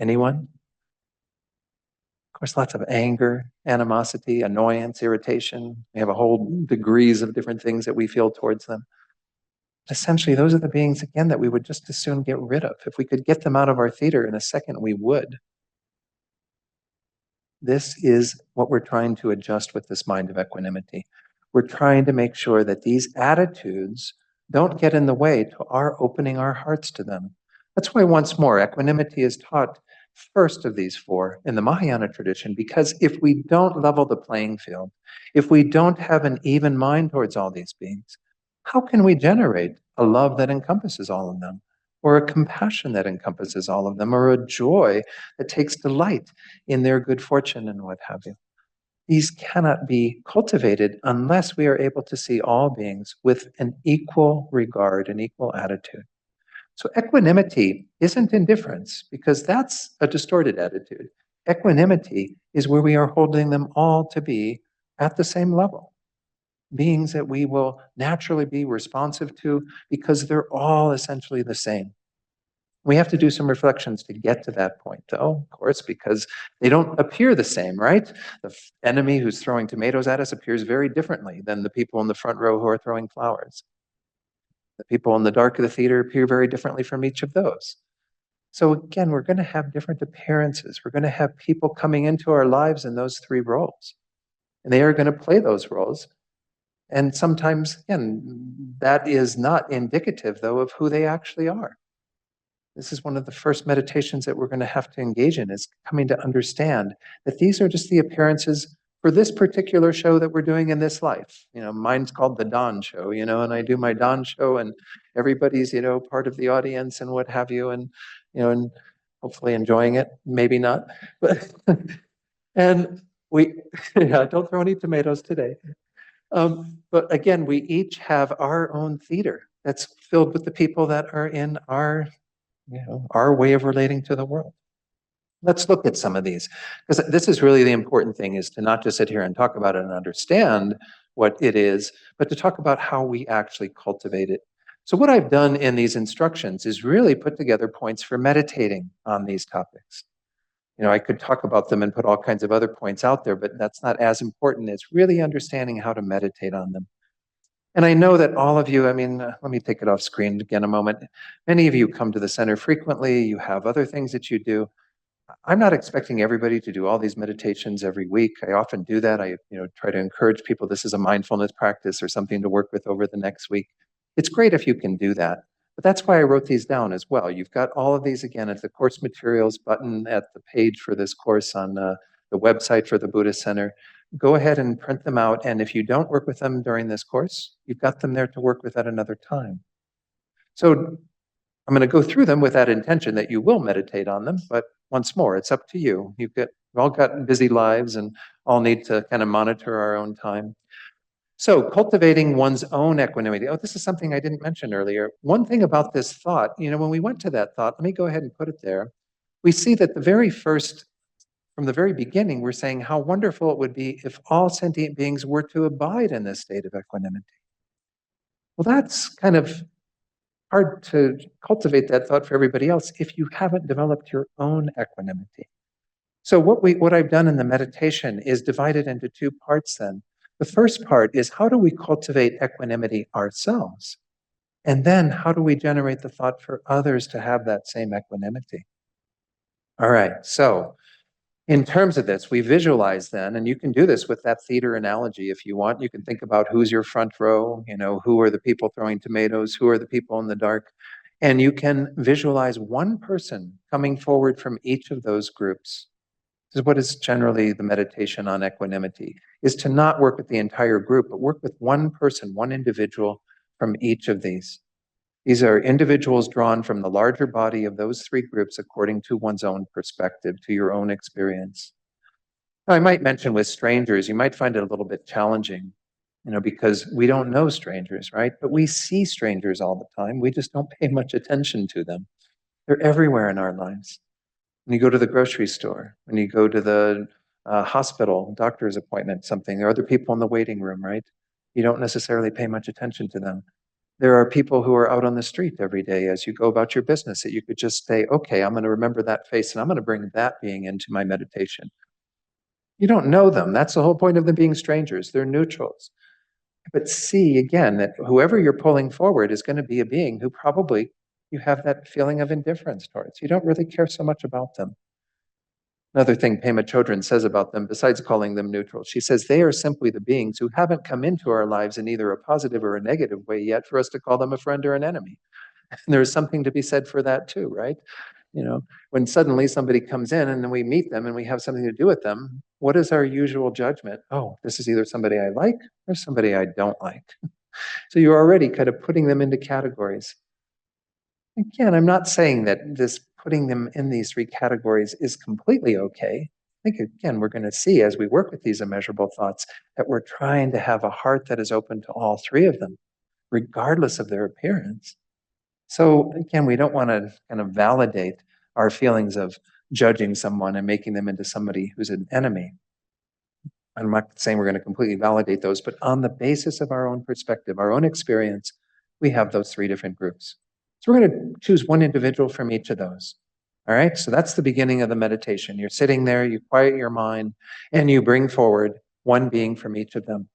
Anyone? Of course, lots of anger, animosity, annoyance, irritation. We have a whole degrees of different things that we feel towards them. Essentially, those are the beings, again, that we would just as soon get rid of. If we could get them out of our theater in a second, we would. This is what we're trying to adjust with this mind of equanimity. We're trying to make sure that these attitudes don't get in the way to our opening our hearts to them. That's why, once more, equanimity is taught first of these four in the Mahayana tradition, because if we don't level the playing field, if we don't have an even mind towards all these beings, how can we generate a love that encompasses all of them, or a compassion that encompasses all of them, or a joy that takes delight in their good fortune and what have you? These cannot be cultivated unless we are able to see all beings with an equal regard, an equal attitude. So equanimity isn't indifference, because that's a distorted attitude. Equanimity is where we are holding them all to be at the same level, beings that we will naturally be responsive to because they're all essentially the same. We have to do some reflections to get to that point, though, of course, because they don't appear the same, right? The enemy who's throwing tomatoes at us appears very differently than the people in the front row who are throwing flowers. The people in the dark of the theater appear very differently from each of those. So again, we're going to have different appearances. We're going to have people coming into our lives in those three roles. And they are going to play those roles. And sometimes, again, that is not indicative, though, of who they actually are. This is one of the first meditations that we're going to have to engage in, is coming to understand that these are just the appearances for this particular show that we're doing in this life. Mine's called the Dawn Show, and I do my Dawn Show and everybody's, part of the audience and what have you, and, and hopefully enjoying it, maybe not, but, and we, yeah, don't throw any tomatoes today. But again, we each have our own theater that's filled with the people that are in our way of relating to the world. Let's look at some of these, because this is really the important thing, is to not just sit here and talk about it and understand what it is, but to talk about how we actually cultivate it. So what I've done in these instructions is really put together points for meditating on these topics. I could talk about them and put all kinds of other points out there, but that's not as important as really understanding how to meditate on them. And I know that all of you, let me take it off screen again a moment. Many of you come to the center frequently. You have other things that you do. I'm not expecting everybody to do all these meditations every week. I often do that. I try to encourage people. This is a mindfulness practice or something to work with over the next week. It's great if you can do that. But that's why I wrote these down as well. You've got all of these again at the course materials button at the page for this course on the website for the Buddhist Center. Go ahead and print them out. And if you don't work with them during this course, you've got them there to work with at another time. So I'm going to go through them with that intention that you will meditate on them. But once more, it's up to you. We've all got busy lives and all need to kind of monitor our own time. So cultivating one's own equanimity. Oh, this is something I didn't mention earlier. One thing about this thought, when we went to that thought, let me go ahead and put it there. We see that the very first From the very beginning, we're saying how wonderful it would be if all sentient beings were to abide in this state of equanimity. Well, that's kind of hard to cultivate that thought for everybody else if you haven't developed your own equanimity. So what I've done in the meditation is divided into two parts then. The first part is how do we cultivate equanimity ourselves? And then how do we generate the thought for others to have that same equanimity? All right, so in terms of this, we visualize then, and you can do this with that theater analogy if you want. You can think about who's your front row, who are the people throwing tomatoes, who are the people in the dark. And you can visualize one person coming forward from each of those groups. This is what is generally the meditation on equanimity, is to not work with the entire group, but work with one person, one individual from each of these. These are individuals drawn from the larger body of those three groups according to one's own perspective, to your own experience. Now, I might mention with strangers, you might find it a little bit challenging, because we don't know strangers, right? But we see strangers all the time. We just don't pay much attention to them. They're everywhere in our lives. When you go to the grocery store, when you go to the hospital, doctor's appointment, something, there are other people in the waiting room, right? You don't necessarily pay much attention to them. There are people who are out on the street every day as you go about your business that you could just say, okay, I'm going to remember that face and I'm going to bring that being into my meditation. You don't know them. That's the whole point of them being strangers. They're neutrals. But see again that whoever you're pulling forward is going to be a being who probably you have that feeling of indifference towards. You don't really care so much about them. Another thing Pema Chodron says about them, besides calling them neutral, she says they are simply the beings who haven't come into our lives in either a positive or a negative way yet for us to call them a friend or an enemy. And there's something to be said for that too, right? When suddenly somebody comes in and then we meet them and we have something to do with them, what is our usual judgment? Oh, this is either somebody I like or somebody I don't like. So you're already kind of putting them into categories. Again, I'm not saying that this putting them in these three categories is completely okay. I think, again, we're going to see as we work with these immeasurable thoughts that we're trying to have a heart that is open to all three of them, regardless of their appearance. So, again, we don't want to kind of validate our feelings of judging someone and making them into somebody who's an enemy. I'm not saying we're going to completely validate those, but on the basis of our own perspective, our own experience, we have those three different groups. So we're going to choose one individual from each of those. All right, so that's the beginning of the meditation. You're sitting there, you quiet your mind, and you bring forward one being from each of them.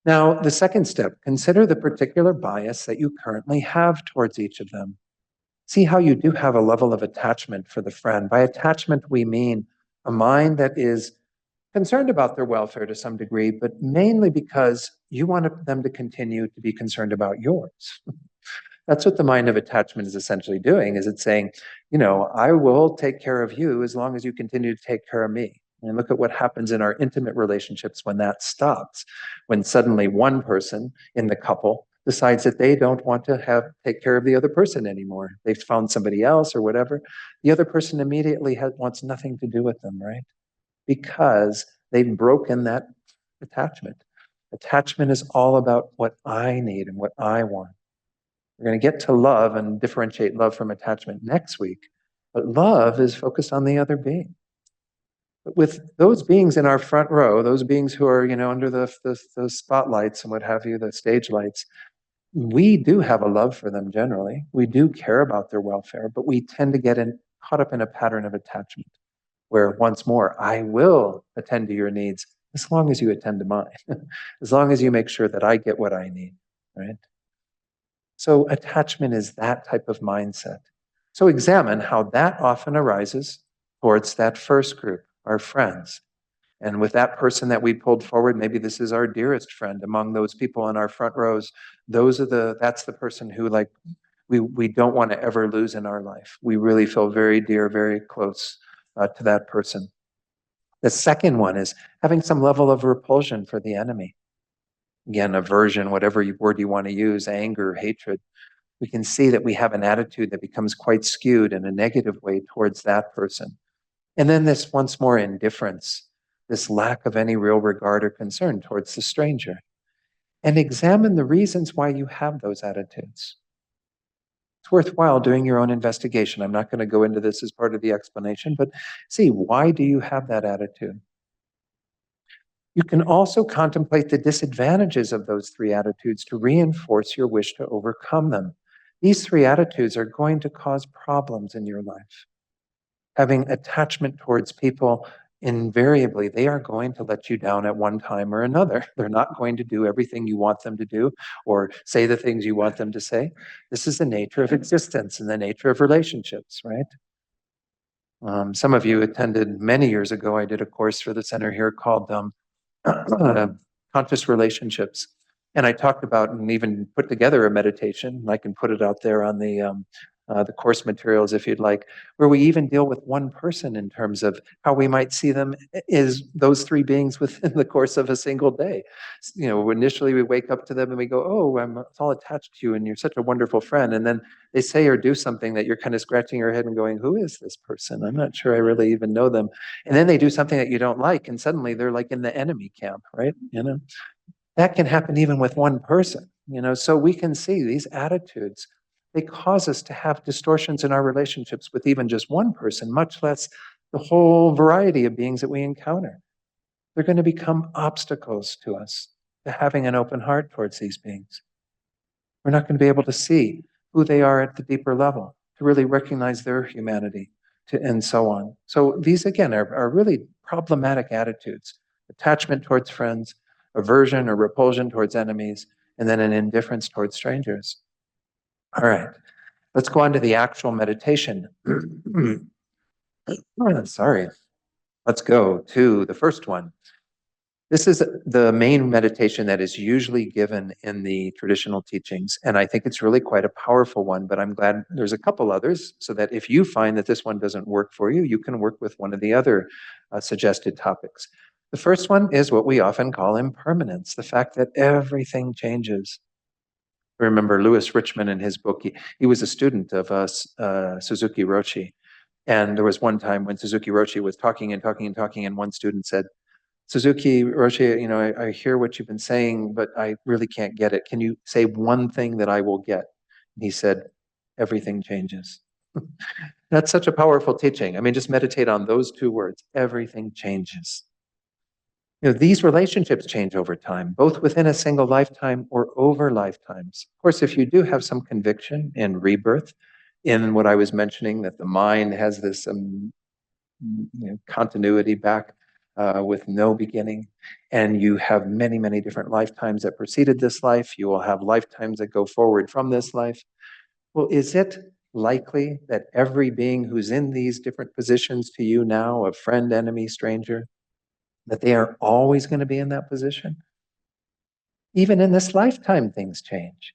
Now, the second step, consider the particular bias that you currently have towards each of them. See how you do have a level of attachment for the friend. By attachment, we mean a mind that is concerned about their welfare to some degree, but mainly because you want them to continue to be concerned about yours. That's what the mind of attachment is essentially doing, is it's saying, I will take care of you as long as you continue to take care of me. And look at what happens in our intimate relationships when that stops, when suddenly one person in the couple decides that they don't want to take care of the other person anymore. They've found somebody else or whatever. The other person immediately wants nothing to do with them, right? Because they've broken that attachment. Attachment is all about what I need and what I want. We're going to get to love and differentiate love from attachment next week, but love is focused on the other being. But with those beings in our front row, those beings who are, under the spotlights and what have you, the stage lights, we do have a love for them generally. We do care about their welfare, but we tend to get caught up in a pattern of attachment where, once more, I will attend to your needs as long as you attend to mine, as long as you make sure that I get what I need, right? So attachment is that type of mindset. So examine how that often arises towards that first group, our friends. And with that person that we pulled forward, maybe this is our dearest friend among those people in our front rows. That's the person who we don't want to ever lose in our life. We really feel very dear, very close to that person. The second one is having some level of repulsion for the enemy. Again, aversion, whatever word you want to use, anger, hatred. We can see that we have an attitude that becomes quite skewed in a negative way towards that person. And then this, once more, indifference, this lack of any real regard or concern towards the stranger. And examine the reasons why you have those attitudes. It's worthwhile doing your own investigation. I'm not going to go into this as part of the explanation, but see, why do you have that attitude? You can also contemplate the disadvantages of those three attitudes to reinforce your wish to overcome them. These three attitudes are going to cause problems in your life. Having attachment towards people, invariably, they are going to let you down at one time or another. They're not going to do everything you want them to do or say the things you want them to say. This is the nature of existence and the nature of relationships, right? Some of you attended many years ago. I did a course for the center here called conscious relationships. And I talked about and even put together a meditation. I can put it out there on the course materials if you'd like, where we even deal with one person in terms of how we might see them as those three beings within the course of a single day. You know, initially we wake up to them and we go, oh, I'm all attached to you and you're such a wonderful friend. And then they say or do something that you're kind of scratching your head and going, who is this person? I'm not sure I really even know them. And then they do something that you don't like, and suddenly they're like in the enemy camp, right? You know, that can happen even with one person, you know, so we can see these attitudes, they cause us to have distortions in our relationships with even just one person, much less the whole variety of beings that we encounter. They're going to become obstacles to us, to having an open heart towards these beings. We're not going to be able to see who they are at the deeper level, to really recognize their humanity, and so on. So these, again, are really problematic attitudes. Attachment towards friends, aversion or repulsion towards enemies, and then an indifference towards strangers. All right, let's go on to the actual meditation. Sorry. Let's go to the first one. This is the main meditation that is usually given in the traditional teachings, and I think it's really quite a powerful one, but I'm glad there's a couple others, so that if you find that this one doesn't work for you, you can work with one of the other suggested topics. The first one is what we often call impermanence, the fact that everything changes. Remember Louis Richmond in his book, he was a student of Suzuki Roshi, and there was one time when Suzuki Roshi was talking and talking and talking, and one student said, Suzuki Roshi, you know, I hear what you've been saying, but I really can't get it. Can you say one thing that I will get? And he said, everything changes. That's such a powerful teaching. I mean, just meditate on those two words, everything changes. You know, these relationships change over time, both within a single lifetime or over lifetimes. Of course, if you do have some conviction in rebirth, in what I was mentioning, that the mind has this continuity back with no beginning, and you have many, many different lifetimes that preceded this life. You will have lifetimes that go forward from this life. Well, is it likely that every being who's in these different positions to you now, of friend, enemy, stranger, that they are always going to be in that position? Even in this lifetime, things change.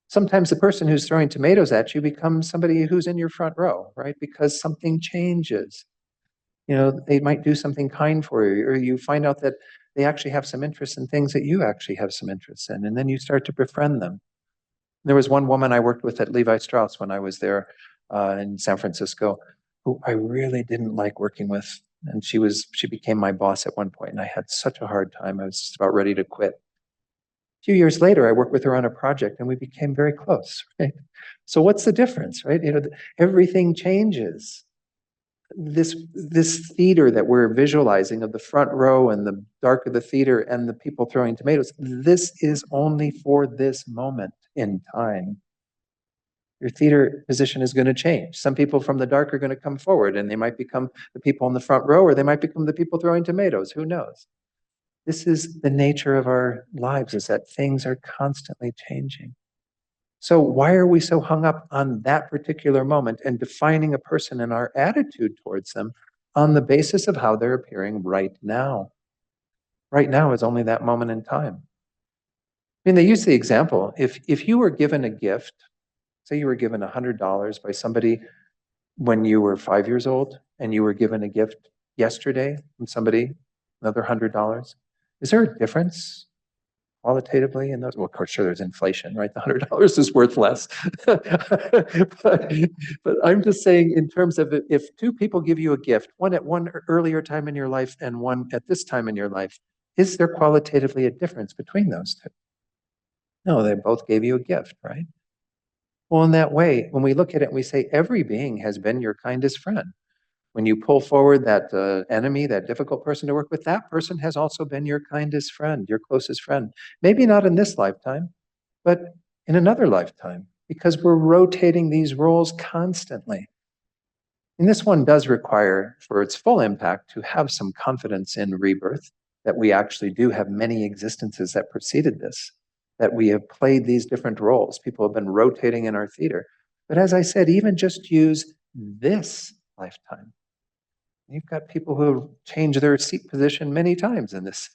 Sometimes the person who's throwing tomatoes at you becomes somebody who's in your front row, right? Because something changes. You know, they might do something kind for you, or you find out that they actually have some interest in things that you actually have some interest in, and then you start to befriend them. There was one woman I worked with at Levi Strauss when I was there in San Francisco, who I really didn't like working with, and she became my boss at one point, and I had such a hard time. I was just about ready to quit. A few years later, I worked with her on a project, and we became very close. Right? So what's the difference, right? You know, everything changes. This theater that we're visualizing of the front row and the dark of the theater and the people throwing tomatoes, this is only for this moment in time. Your theater position is going to change. Some people from the dark are going to come forward, and they might become the people in the front row, or they might become the people throwing tomatoes. Who knows? This is the nature of our lives, is that things are constantly changing. So why are we so hung up on that particular moment and defining a person and our attitude towards them on the basis of how they're appearing right now? Right now is only that moment in time. I mean, they use the example, if you were given a gift, say you were given $100 by somebody when you were 5 years old, and you were given a gift yesterday from somebody, another $100, is there a difference qualitatively in those? Well, of course, sure, there's inflation, right? The $100 is worth less. but I'm just saying, in terms of if two people give you a gift, one at one earlier time in your life and one at this time in your life, is there qualitatively a difference between those two? No, they both gave you a gift, right? Well, in that way, when we look at it and we say every being has been your kindest friend, when you pull forward that enemy, that difficult person to work with, that person has also been your kindest friend, your closest friend. Maybe not in this lifetime, but in another lifetime, because we're rotating these roles constantly. And this one does require, for its full impact, to have some confidence in rebirth, that we actually do have many existences that preceded this, that we have played these different roles. People have been rotating in our theater. But as I said, even just use this lifetime. You've got people who have changed their seat position many times in this.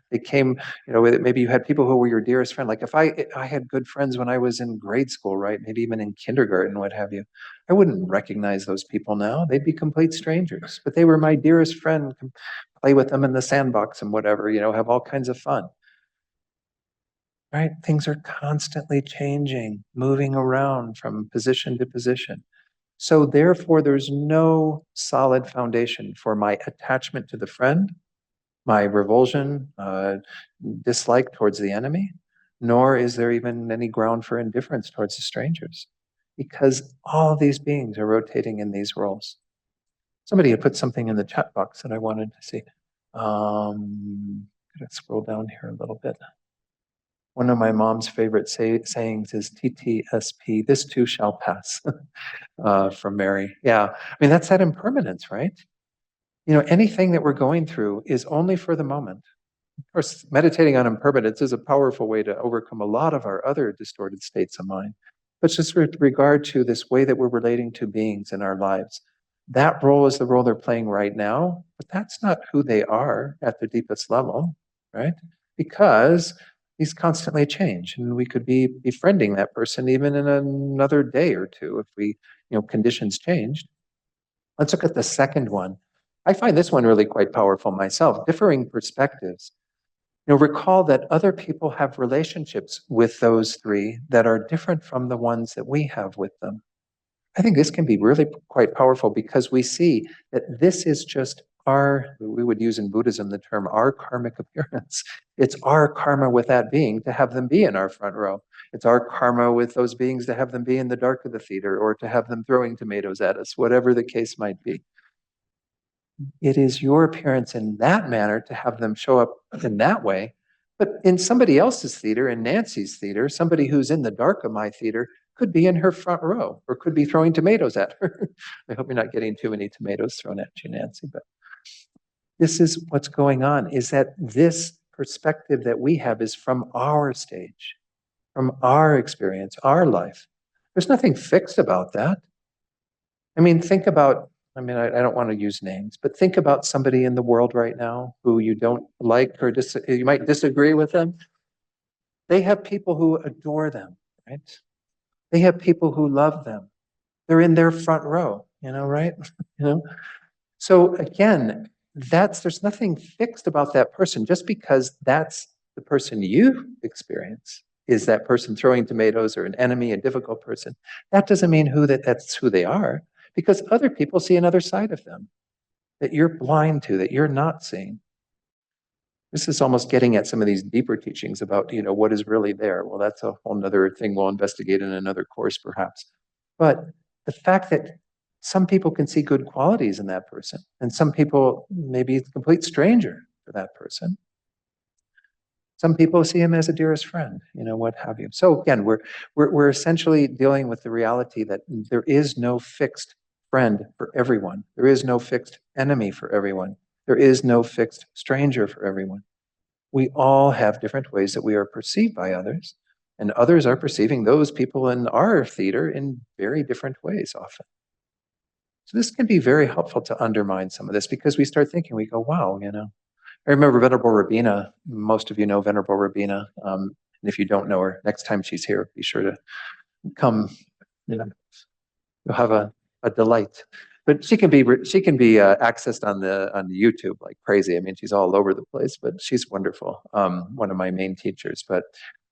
They came, maybe you had people who were your dearest friend. Like if I had good friends when I was in grade school, right? Maybe even in kindergarten, what have you. I wouldn't recognize those people now. They'd be complete strangers, but they were my dearest friend. Play with them in the sandbox and whatever, have all kinds of fun. Right? Things are constantly changing, moving around from position to position. So therefore, there's no solid foundation for my attachment to the friend, my revulsion, dislike towards the enemy, nor is there even any ground for indifference towards the strangers, because all of these beings are rotating in these roles. Somebody had put something in the chat box that I wanted to see. Gotta scroll down here a little bit. One of my mom's favorite sayings is TTSP, this too shall pass. From Mary. Yeah. I mean, that's that impermanence, right? Anything that we're going through is only for the moment. Of course, meditating on impermanence is a powerful way to overcome a lot of our other distorted states of mind. But just with regard to this way that we're relating to beings in our lives, that role is the role they're playing right now, but that's not who they are at the deepest level, right? Because these constantly change, and we could be befriending that person even in another day or two if we, conditions changed. Let's look at the second one. I find this one really quite powerful myself. Differing perspectives. Recall that other people have relationships with those three that are different from the ones that we have with them. I think this can be really quite powerful because we see that this is just we would use in Buddhism the term our karmic appearance. It's our karma with that being to have them be in our front row. It's our karma with those beings to have them be in the dark of the theater or to have them throwing tomatoes at us, whatever the case might be. It is your appearance in that manner to have them show up in that way. But in somebody else's theater, in Nancy's theater, somebody who's in the dark of my theater could be in her front row or could be throwing tomatoes at her. I hope you're not getting too many tomatoes thrown at you, Nancy. But this is what's going on, is that this perspective that we have is from our stage, from our experience, our life. There's nothing fixed about that. I mean, think about, I don't want to use names, but think about somebody in the world right now who you don't like or you might disagree with them. They have people who adore them, right? They have people who love them. They're in their front row, right? you know. So again, there's nothing fixed about that person just because that's the person you experience is that person throwing tomatoes or an enemy, a difficult person. That doesn't mean that's who they are, because other people see another side of them that you're blind to, that you're not seeing. This is almost getting at some of these deeper teachings about, what is really there. Well, that's a whole nother thing we'll investigate in another course, perhaps. But the fact that some people can see good qualities in that person, and some people maybe it's a complete stranger for that person. Some people see him as a dearest friend, what have you. So again, we're essentially dealing with the reality that there is no fixed friend for everyone. There is no fixed enemy for everyone. There is no fixed stranger for everyone. We all have different ways that we are perceived by others, and others are perceiving those people in our theater in very different ways often. So this can be very helpful to undermine some of this because we start thinking, we go, wow, I remember Venerable Rabina. Most of you know Venerable Rabina. And if you don't know her, next time she's here, be sure to come. You'll have a delight. But she can be accessed on the YouTube like crazy. I mean, she's all over the place, but she's wonderful. One of my main teachers. But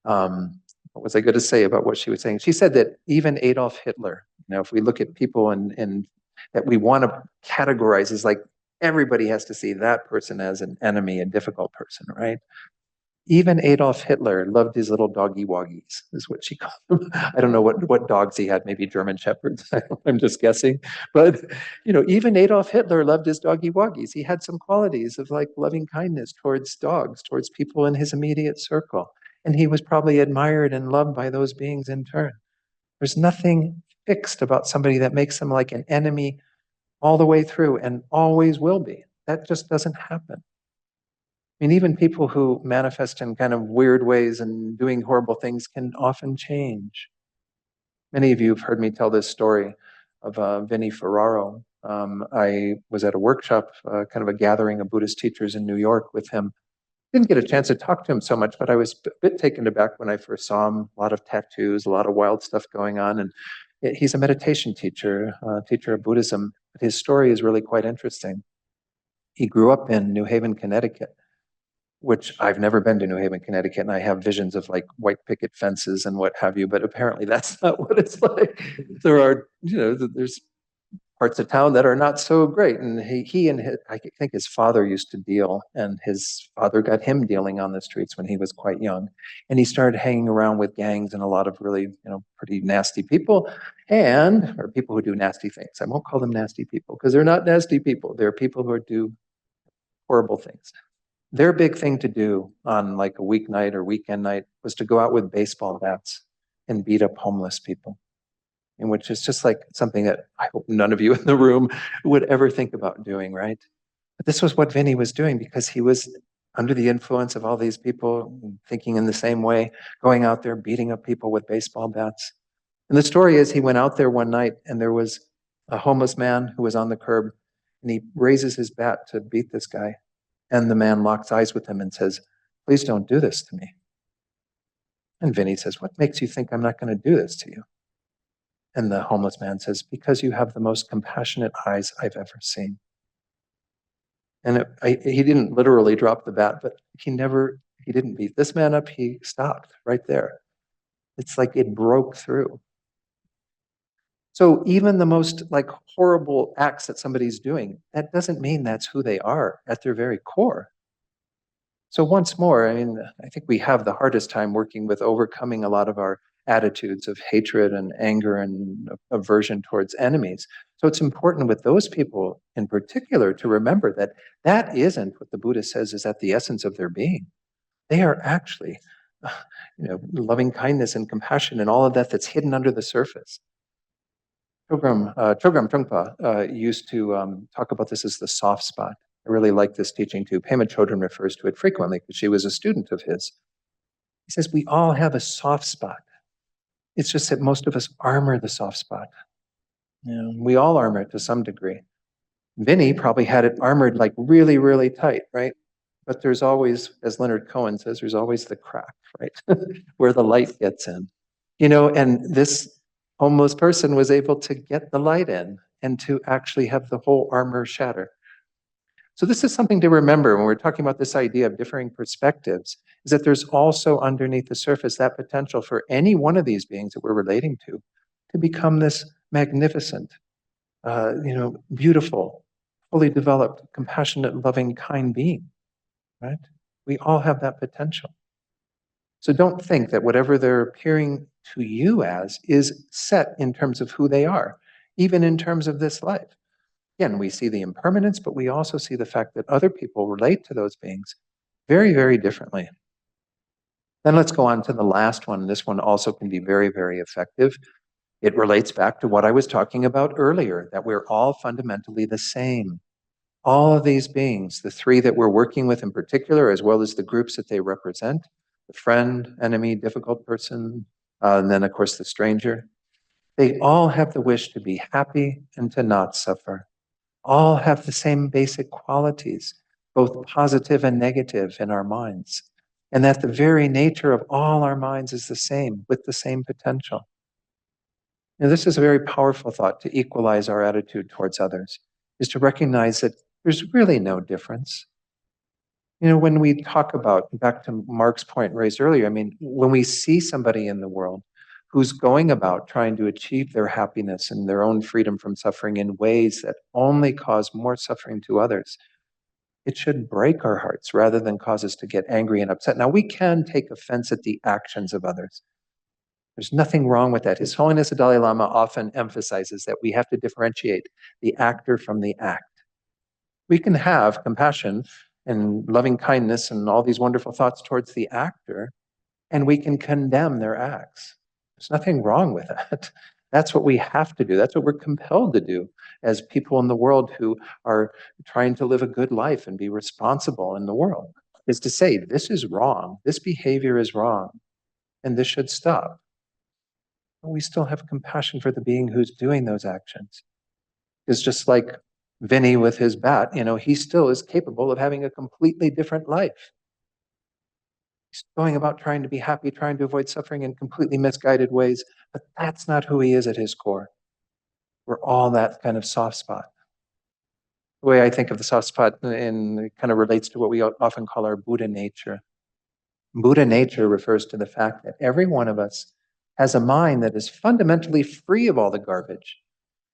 what was I going to say about what she was saying? She said that even Adolf Hitler. If we look at people and that we want to categorize as like everybody has to see that person as an enemy, a difficult person, right? Even Adolf Hitler loved his little doggy woggies, is what she called them. I don't know what dogs he had, maybe German shepherds. I'm just guessing. But even Adolf Hitler loved his doggy woggies. He had some qualities of like loving kindness towards dogs, towards people in his immediate circle. And he was probably admired and loved by those beings in turn. There's nothing fixed about somebody that makes them like an enemy all the way through and always will be. That just doesn't happen. I mean, even people who manifest in kind of weird ways and doing horrible things can often change. Many of you have heard me tell this story of Vinnie Ferraro. I was at a workshop, kind of a gathering of Buddhist teachers in New York with him. Didn't get a chance to talk to him so much, but I was a bit taken aback when I first saw him. A lot of tattoos, a lot of wild stuff going on. And he's a meditation teacher, teacher of Buddhism. But his story is really quite interesting. He grew up in New Haven, Connecticut, which I've never been to New Haven, Connecticut, and I have visions of like white picket fences and what have you, but apparently that's not what it's like. There are, there's parts of town that are not so great. And he and I think his father used to deal, and his father got him dealing on the streets when he was quite young. And he started hanging around with gangs and a lot of really, pretty nasty people or people who do nasty things. I won't call them nasty people because they're not nasty people. They're people who do horrible things. Their big thing to do on like a weeknight or weekend night was to go out with baseball bats and beat up homeless people, and which is just like something that I hope none of you in the room would ever think about doing, right? But this was what Vinny was doing because he was under the influence of all these people thinking in the same way, going out there beating up people with baseball bats. And the story is he went out there one night and there was a homeless man who was on the curb, and he raises his bat to beat this guy. And the man locks eyes with him and says, "Please don't do this to me." And Vinny says, "What makes you think I'm not going to do this to you?" And the homeless man says, "Because you have the most compassionate eyes I've ever seen." And he didn't literally drop the bat, but he didn't beat this man up. He stopped right there. It's like it broke through. So even the most like horrible acts that somebody's doing, that doesn't mean that's who they are at their very core. So once more, I mean, I think we have the hardest time working with overcoming a lot of our attitudes of hatred and anger and aversion towards enemies. So it's important with those people in particular to remember that that isn't what the Buddha says is at the essence of their being. They are actually, loving kindness and compassion and all of that that's hidden under the surface. Chogyam Trungpa used to talk about this as the soft spot. I really like this teaching too. Pema Chodron refers to it frequently because she was a student of his. He says, we all have a soft spot. It's just that most of us armor the soft spot. We all armor it to some degree. Vinny probably had it armored like really, really tight, right? But there's always, as Leonard Cohen says, there's always the crack, right? Where the light gets in. And this homeless person was able to get the light in and to actually have the whole armor shatter. So this is something to remember when we're talking about this idea of differing perspectives, is that there's also underneath the surface that potential for any one of these beings that we're relating to become this magnificent, beautiful, fully developed, compassionate, loving, kind being, right? We all have that potential. So don't think that whatever they're appearing to you as is set in terms of who they are, even in terms of this life. Again, we see the impermanence, but we also see the fact that other people relate to those beings very, very differently. Then let's go on to the last one. This one also can be very, very effective. It relates back to what I was talking about earlier, that we're all fundamentally the same. All of these beings, the three that we're working with in particular, as well as the groups that they represent, the friend, enemy, difficult person, and then, of course, the stranger, they all have the wish to be happy and to not suffer. All have the same basic qualities, both positive and negative in our minds, and that the very nature of all our minds is the same, with the same potential. Now, this is a very powerful thought to equalize our attitude towards others, is to recognize that there's really no difference. When we talk about, back to Mark's point raised earlier, I mean, when we see somebody in the world who's going about trying to achieve their happiness and their own freedom from suffering in ways that only cause more suffering to others, It should break our hearts rather than cause us to get angry and upset. Now, we can take offense at the actions of others. There's nothing wrong with that. His Holiness the Dalai Lama often emphasizes that we have to differentiate the actor from the act. We can have compassion and loving kindness and all these wonderful thoughts towards the actor, and we can condemn their acts. There's nothing wrong with that. That's what we have to do. That's what we're compelled to do as people in the world who are trying to live a good life and be responsible in the world, is to say, this is wrong, this behavior is wrong, and this should stop. But we still have compassion for the being who's doing those actions. It's just like Vinny with his bat, he still is capable of having a completely different life. He's going about trying to be happy, trying to avoid suffering in completely misguided ways, but that's not who he is at his core. We're all that kind of soft spot. The way I think of the soft spot it kind of relates to what we often call our Buddha nature. Buddha nature refers to the fact that every one of us has a mind that is fundamentally free of all the garbage.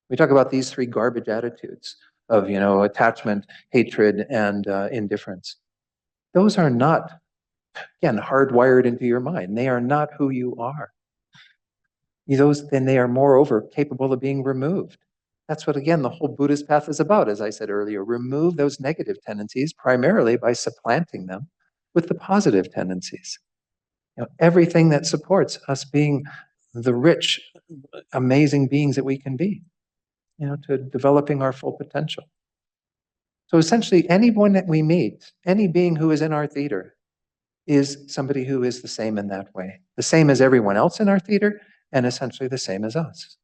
We talk about these three garbage attitudes of, attachment, hatred, and indifference. Those are not, again, hardwired into your mind. They are not who you are. Then they are moreover capable of being removed. That's what, again, the whole Buddhist path is about, as I said earlier. Remove those negative tendencies primarily by supplanting them with the positive tendencies. Everything that supports us being the rich, amazing beings that we can be, to developing our full potential. So essentially, anyone that we meet, any being who is in our theater, is somebody who is the same in that way. The same as everyone else in our theater, and essentially the same as us.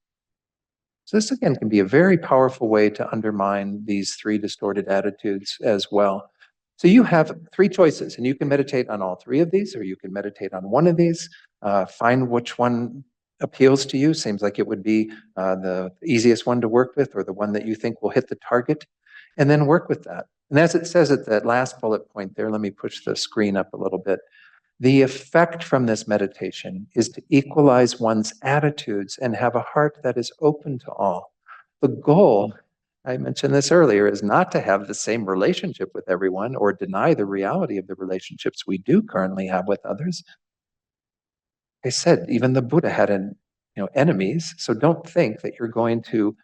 So this, again, can be a very powerful way to undermine these three distorted attitudes as well. So you have three choices, and you can meditate on all three of these, or you can meditate on one of these. Find which one appeals to you. Seems like it would be the easiest one to work with, or the one that you think will hit the target, and then work with that. And as it says at that last bullet point there, let me push the screen up a little bit. The effect from this meditation is to equalize one's attitudes and have a heart that is open to all. The goal, I mentioned this earlier, is not to have the same relationship with everyone or deny the reality of the relationships we do currently have with others. I said, even the Buddha had enemies, so don't think that you're going to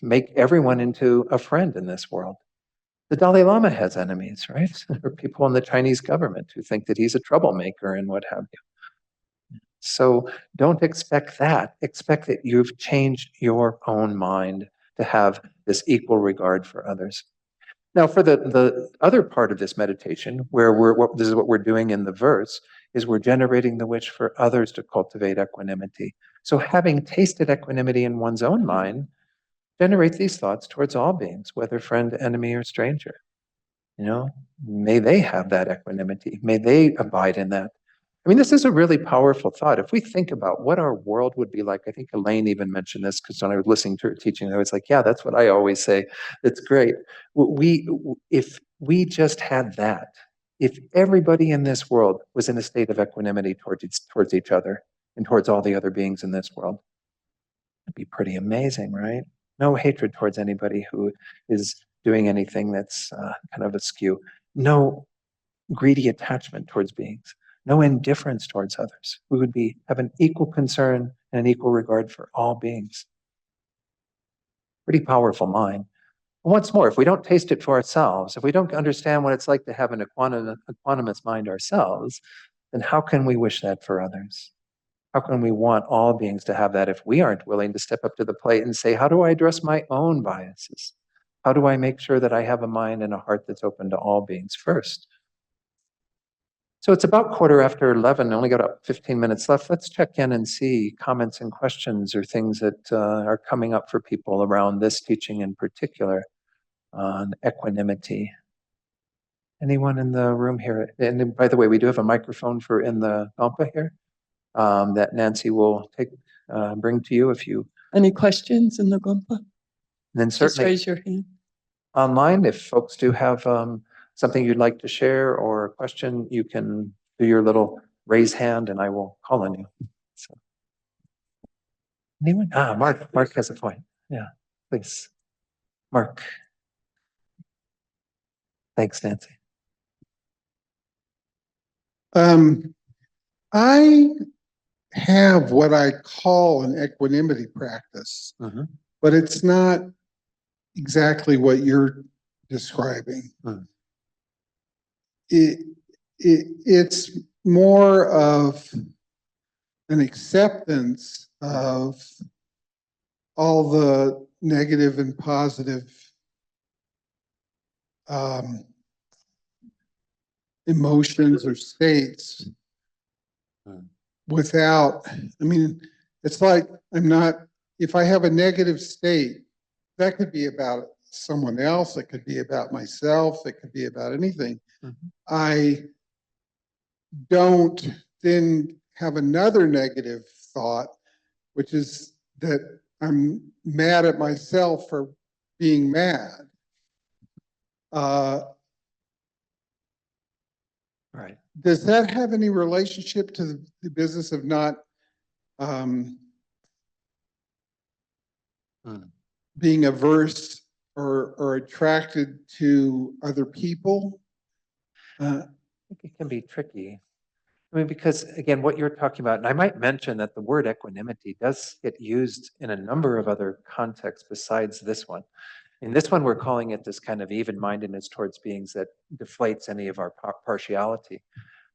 make everyone into a friend in this world. The Dalai Lama has enemies, right? There are people in the Chinese government who think that he's a troublemaker and what have you. So don't expect that. Expect that you've changed your own mind to have this equal regard for others. Now, for the other part of this meditation, where this is what we're doing in the verse, is we're generating the wish for others to cultivate equanimity. So having tasted equanimity in one's own mind, generate these thoughts towards all beings, whether friend, enemy, or stranger. May they have that equanimity. May they abide in that. I mean, this is a really powerful thought. If we think about what our world would be like, I think Elaine even mentioned this, because when I was listening to her teaching, I was like, yeah, that's what I always say. That's great. If we just had that, if everybody in this world was in a state of equanimity towards each other and towards all the other beings in this world, it'd be pretty amazing, right? No hatred towards anybody who is doing anything that's kind of askew. No greedy attachment towards beings. No indifference towards others. We would have an equal concern and an equal regard for all beings. Pretty powerful mind. Once more, if we don't taste it for ourselves, if we don't understand what it's like to have an equanimous mind ourselves, then how can we wish that for others? How can we want all beings to have that if we aren't willing to step up to the plate and say, how do I address my own biases? How do I make sure that I have a mind and a heart that's open to all beings first? So it's about 11:15. I only got about 15 minutes left. Let's check in and see comments and questions or things that are coming up for people around this teaching in particular on equanimity. Anyone in the room here? And by the way, we do have a microphone in the Gompa here that Nancy will bring to you if you. Any questions in the Gompa? Then Just certainly raise your hand. online, if folks do have something you'd like to share or a question, you can do your little raise hand and I will call on you. So. Anyone? Mark has a point. Yeah, please. Mark. Thanks, Nancy. I have what I call an equanimity practice, but it's not exactly what you're describing. It's more of an acceptance of all the negative and positive emotions or states without, I mean, it's like I'm not, if I have a negative state, that could be about someone else, it could be about myself, it could be about anything. I don't then have another negative thought, which is that I'm mad at myself for being mad. Right. Does that have any relationship to the business of not being averse or attracted to other people? I think it can be tricky. I mean, because again, what you're talking about, and I might mention that the word equanimity does get used in a number of other contexts besides this one. In this one, we're calling it this kind of even-mindedness towards beings that deflates any of our partiality.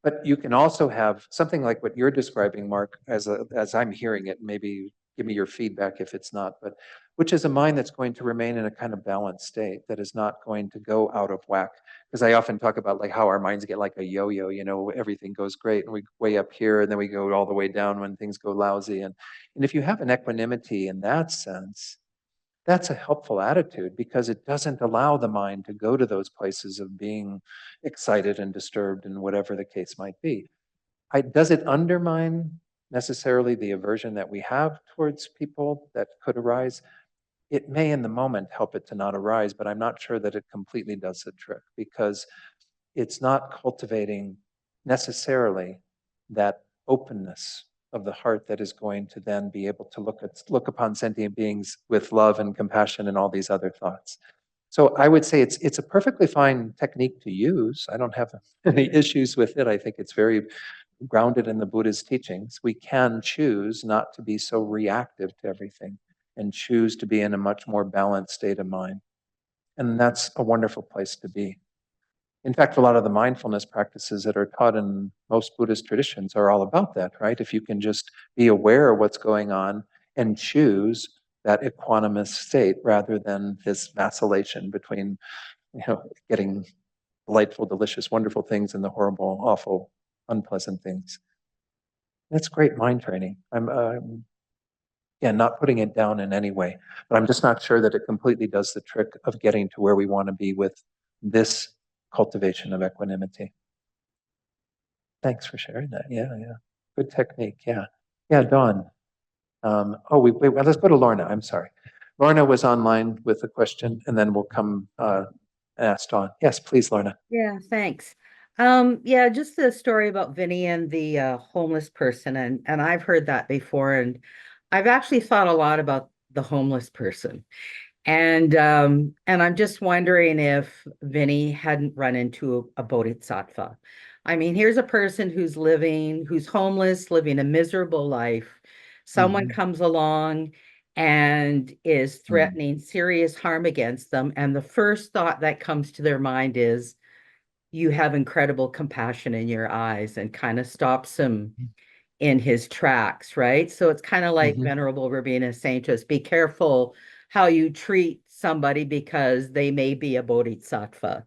But you can also have something like what you're describing, Mark, as I'm hearing it. Maybe give me your feedback if it's not, but which is a mind that's going to remain in a kind of balanced state that is not going to go out of whack. Because I often talk about like how our minds get like a yo-yo. You know, everything goes great and we way up here, and then we go all the way down when things go lousy. And if you have an equanimity in that sense, that's a helpful attitude because it doesn't allow the mind to go to those places of being excited and disturbed and whatever the case might be. Does it undermine necessarily the aversion that we have towards people that could arise? It may in the moment help it to not arise, but I'm not sure that it completely does the trick because it's not cultivating necessarily that openness of the heart that is going to then be able to look upon sentient beings with love and compassion and all these other thoughts. So I would say it's a perfectly fine technique to use. I don't have any issues with it. I think it's very grounded in the Buddha's teachings. We can choose not to be so reactive to everything and choose to be in a much more balanced state of mind. And that's a wonderful place to be. In fact, a lot of the mindfulness practices that are taught in most Buddhist traditions are all about that, right? If you can just be aware of what's going on and choose that equanimous state rather than this vacillation between, getting delightful, delicious, wonderful things and the horrible, awful, unpleasant things. That's great mind training. I'm not putting it down in any way, but I'm just not sure that it completely does the trick of getting to where we want to be with this cultivation of equanimity. Thanks for sharing that. Yeah. Good technique. Yeah. Dawn. Wait, let's go to Lorna. I'm sorry. Lorna was online with a question, and then we'll come ask Dawn. Yes, please, Lorna. Yeah, thanks. Yeah, just the story about Vinny and the homeless person, and I've heard that before, and I've actually thought a lot about the homeless person. And I'm just wondering if Vinny hadn't run into a bodhisattva. I mean, here's a person who's homeless, living a miserable life. Someone comes along and is threatening serious harm against them, and the first thought that comes to their mind is, you have incredible compassion in your eyes, and kind of stops him in his tracks, right? So it's kind of like Venerable Rabina saying to us, be careful how you treat somebody because they may be a bodhisattva.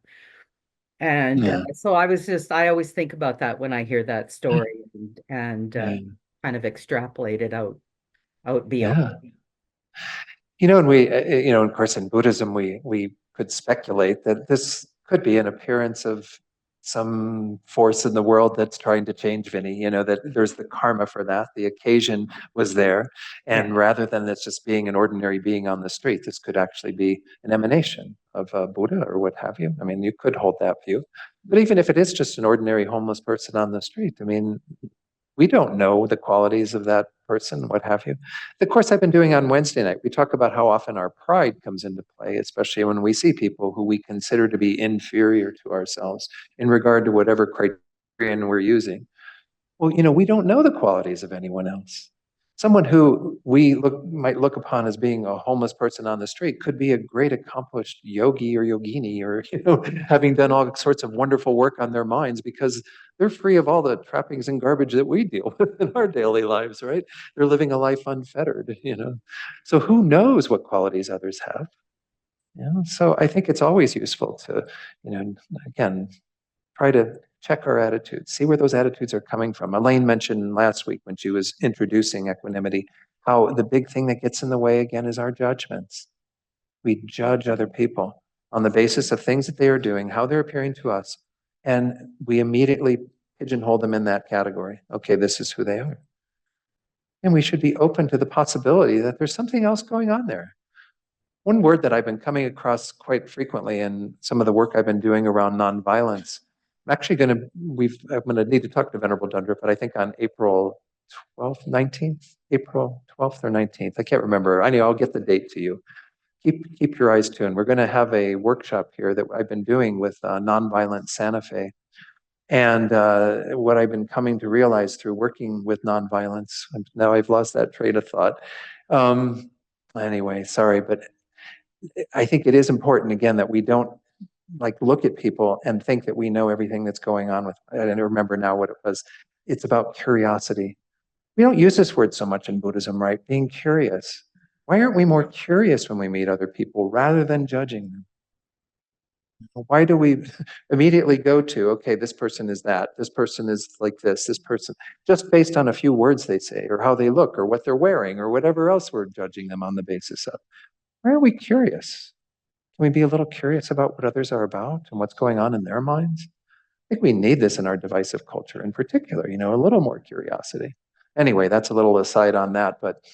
And so I always think about that when I hear that story and kind of extrapolate it out beyond. Yeah. And we, of course, in Buddhism, we could speculate that this could be an appearance of some force in the world that's trying to change Vinny, that there's the karma for that. The occasion was there. And rather than this just being an ordinary being on the street, this could actually be an emanation of Buddha or what have you. I mean, you could hold that view. But even if it is just an ordinary homeless person on the street, I mean, we don't know the qualities of that person, what have you. The course I've been doing on Wednesday night, we talk about how often our pride comes into play, especially when we see people who we consider to be inferior to ourselves in regard to whatever criteria we're using. Well, we don't know the qualities of anyone else. Someone who we might look upon as being a homeless person on the street could be a great accomplished yogi or yogini, or having done all sorts of wonderful work on their minds because they're free of all the trappings and garbage that we deal with in our daily lives, right? They're living a life unfettered. So who knows what qualities others have? So I think it's always useful to, again, try to check our attitudes, see where those attitudes are coming from. Elaine mentioned last week when she was introducing equanimity, how the big thing that gets in the way again is our judgments. We judge other people on the basis of things that they are doing, how they're appearing to us, and we immediately pigeonhole them in that category. Okay, this is who they are. And we should be open to the possibility that there's something else going on there. One word that I've been coming across quite frequently in some of the work I've been doing around nonviolence, I'm going to need to talk to Venerable Dundra, but I think on April 12th, 19th, April 12th or 19th, I can't remember. I know I'll get the date to you. Keep your eyes tuned. We're going to have a workshop here that I've been doing with Nonviolent Santa Fe. And what I've been coming to realize through working with nonviolence, now I've lost that train of thought. Anyway, sorry, but I think it is important, again, that we don't look at people and think that we know everything that's going on with, I don't remember now what it was. It's about curiosity. We don't use this word so much in Buddhism, right? Being curious. Why aren't we more curious when we meet other people rather than judging them? Why do we immediately go to, okay, this person is that, this person is like this person, just based on a few words they say, or how they look, or what they're wearing, or whatever else we're judging them on the basis of? Why are we curious? Can we be a little curious about what others are about and what's going on in their minds? I think we need this in our divisive culture in particular, a little more curiosity. Anyway, that's a little aside on that, but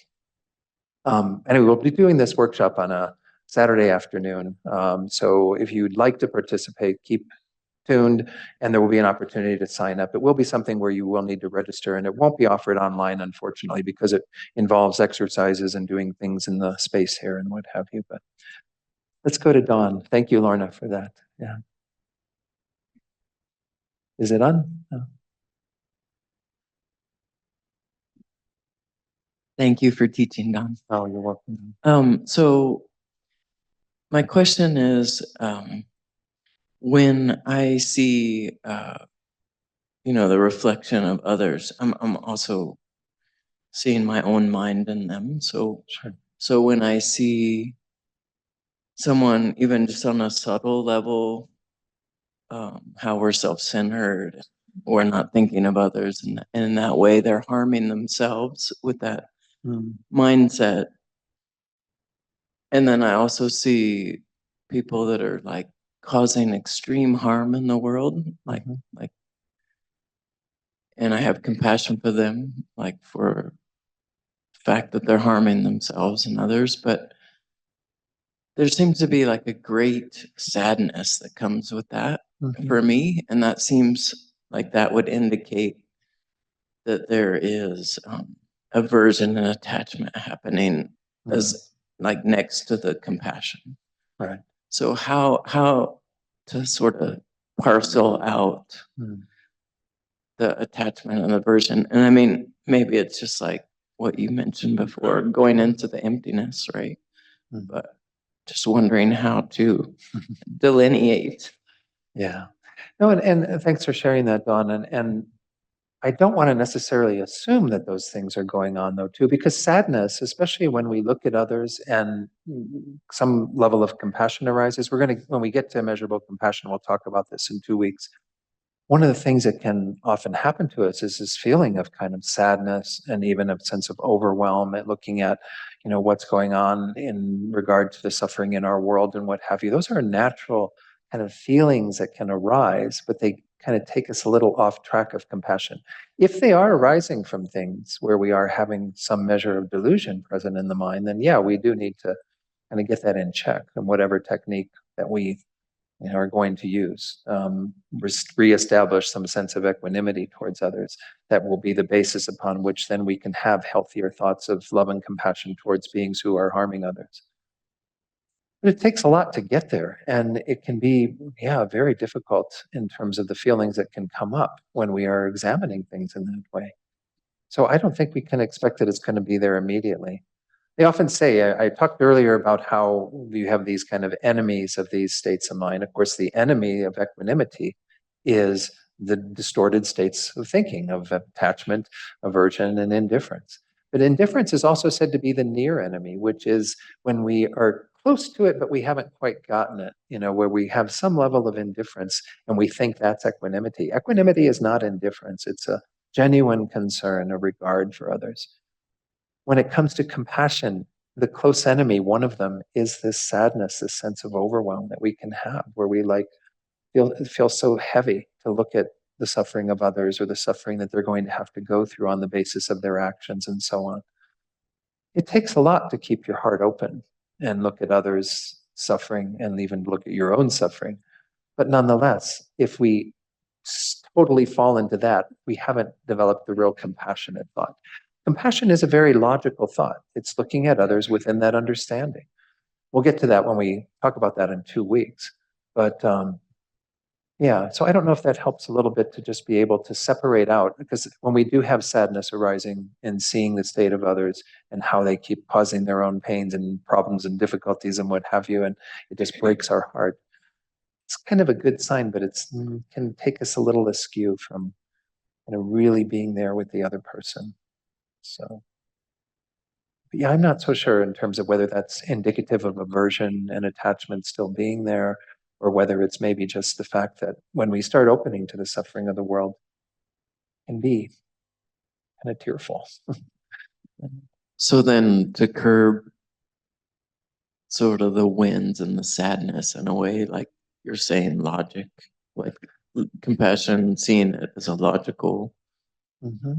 anyway, we'll be doing this workshop on a Saturday afternoon. So if you'd like to participate, keep tuned, and there will be an opportunity to sign up. It will be something where you will need to register, and it won't be offered online, unfortunately, because it involves exercises and doing things in the space here and what have you. But let's go to Dawn. Thank you, Lorna, for that. Yeah. Is it on? No. Thank you for teaching, Don. Oh, you're welcome. So my question is, when I see, the reflection of others, I'm also seeing my own mind in them. So, Sure. So when I see someone, even just on a subtle level, how we're self-centered, we're not thinking of others, and in that way, they're harming themselves with that mindset. And then I also see people that are causing extreme harm in the world, and I have compassion for them, for the fact that they're harming themselves and others. But there seems to be a great sadness that comes with that for me. And that seems like that would indicate that there is aversion and attachment happening as next to the compassion. Right. So how to sort of parcel out the attachment and aversion? And I mean, maybe it's just what you mentioned before, going into the emptiness, right? But just wondering how to delineate. Yeah. No, and thanks for sharing that, Dawn. And I don't want to necessarily assume that those things are going on, though, too, because sadness, especially when we look at others and some level of compassion arises, when we get to immeasurable compassion, we'll talk about this in 2 weeks. One of the things that can often happen to us is this feeling of kind of sadness and even a sense of overwhelm at looking at, what's going on in regard to the suffering in our world and what have you. Those are natural kind of feelings that can arise, but they kind of take us a little off track of compassion. If they are arising from things where we are having some measure of delusion present in the mind, then yeah, we do need to kind of get that in check, and whatever technique that we are going to use, reestablish some sense of equanimity towards others. That will be the basis upon which then we can have healthier thoughts of love and compassion towards beings who are harming others. But it takes a lot to get there. And it can be, yeah, very difficult in terms of the feelings that can come up when we are examining things in that way. So I don't think we can expect that it's going to be there immediately. They often say, I talked earlier about how you have these kind of enemies of these states of mind. Of course, the enemy of equanimity is the distorted states of thinking, of attachment, aversion, and indifference. But indifference is also said to be the near enemy, which is when we are close to it, but we haven't quite gotten it, where we have some level of indifference and we think that's equanimity. Equanimity is not indifference, it's a genuine concern, a regard for others. When it comes to compassion, the close enemy, one of them is this sadness, this sense of overwhelm that we can have, where we feel so heavy to look at the suffering of others or the suffering that they're going to have to go through on the basis of their actions and so on. It takes a lot to keep your heart open and look at others' suffering and even look at your own suffering. But nonetheless, if we totally fall into that, we haven't developed the real compassionate thought. Compassion is a very logical thought. It's looking at others within that understanding. We'll get to that when we talk about that in 2 weeks. But yeah, so I don't know if that helps a little bit to just be able to separate out, because when we do have sadness arising and seeing the state of others and how they keep causing their own pains and problems and difficulties and what have you, and it just breaks our heart, it's kind of a good sign, but it can take us a little askew from really being there with the other person. So, but yeah, I'm not so sure in terms of whether that's indicative of aversion and attachment still being there, or whether it's maybe just the fact that when we start opening to the suffering of the world, it can be kind of tearful. So then to curb sort of the winds and the sadness in a way, like you're saying, logic, like compassion, seeing it as a logical. Mm-hmm.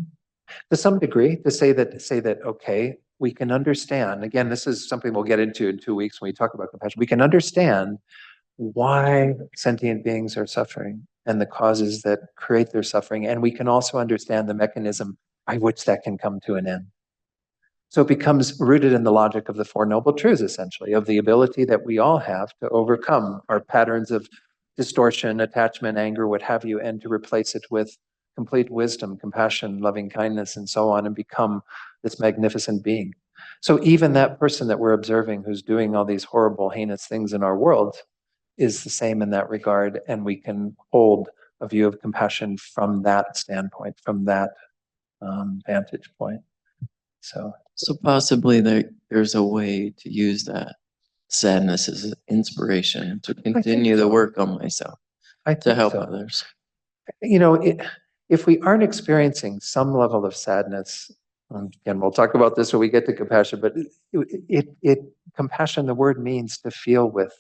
To some degree, to say that, okay, we can understand, again, this is something we'll get into in 2 weeks when we talk about compassion. We can understand why sentient beings are suffering and the causes that create their suffering. And we can also understand the mechanism by which that can come to an end. So it becomes rooted in the logic of the Four Noble Truths, essentially, of the ability that we all have to overcome our patterns of distortion, attachment, anger, what have you, and to replace it with complete wisdom, compassion, loving kindness, and so on, and become this magnificent being. So even that person that we're observing who's doing all these horrible, heinous things in our world is the same in that regard, and we can hold a view of compassion from that standpoint, from that vantage point. So possibly there's a way to use that sadness as inspiration to continue the work on myself, to help others. If we aren't experiencing some level of sadness, again, we'll talk about this when we get to compassion, but compassion, the word means to feel with.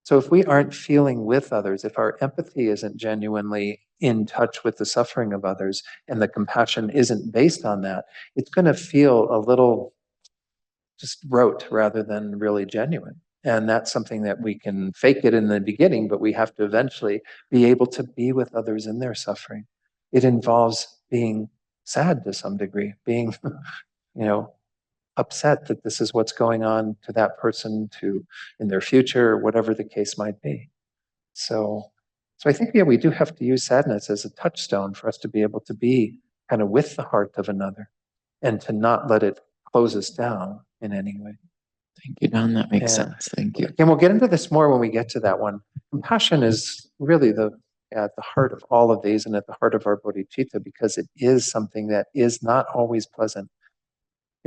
So if we aren't feeling with others, if our empathy isn't genuinely in touch with the suffering of others and the compassion isn't based on that, it's going to feel a little just rote rather than really genuine. And that's something that we can fake it in the beginning, but we have to eventually be able to be with others in their suffering. It involves being sad to some degree, being, upset that this is what's going on to that person, in their future, whatever the case might be. So I think, yeah, we do have to use sadness as a touchstone for us to be able to be kind of with the heart of another and to not let it close us down in any way. Thank you, Don. That makes sense. Thank you. And we'll get into this more when we get to that one. Compassion is really at the heart of all of these and at the heart of our bodhicitta, because it is something that is not always pleasant.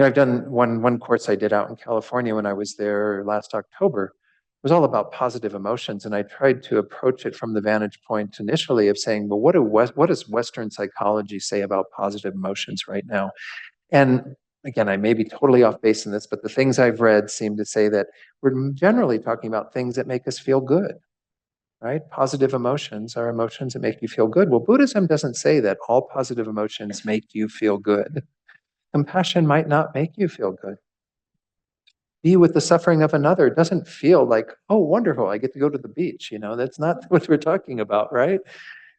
I've done one course I did out in California when I was there last October. It was all about positive emotions, and I tried to approach it from the vantage point initially of saying, well, what does Western psychology say about positive emotions right now? And again, I may be totally off base in this, but the things I've read seem to say that we're generally talking about things that make us feel good, right? Positive emotions are emotions that make you feel good. Well, Buddhism doesn't say that all positive emotions make you feel good. Compassion might not make you feel good. Be with the suffering of another doesn't feel like, oh, wonderful, I get to go to the beach. That's not what we're talking about, right?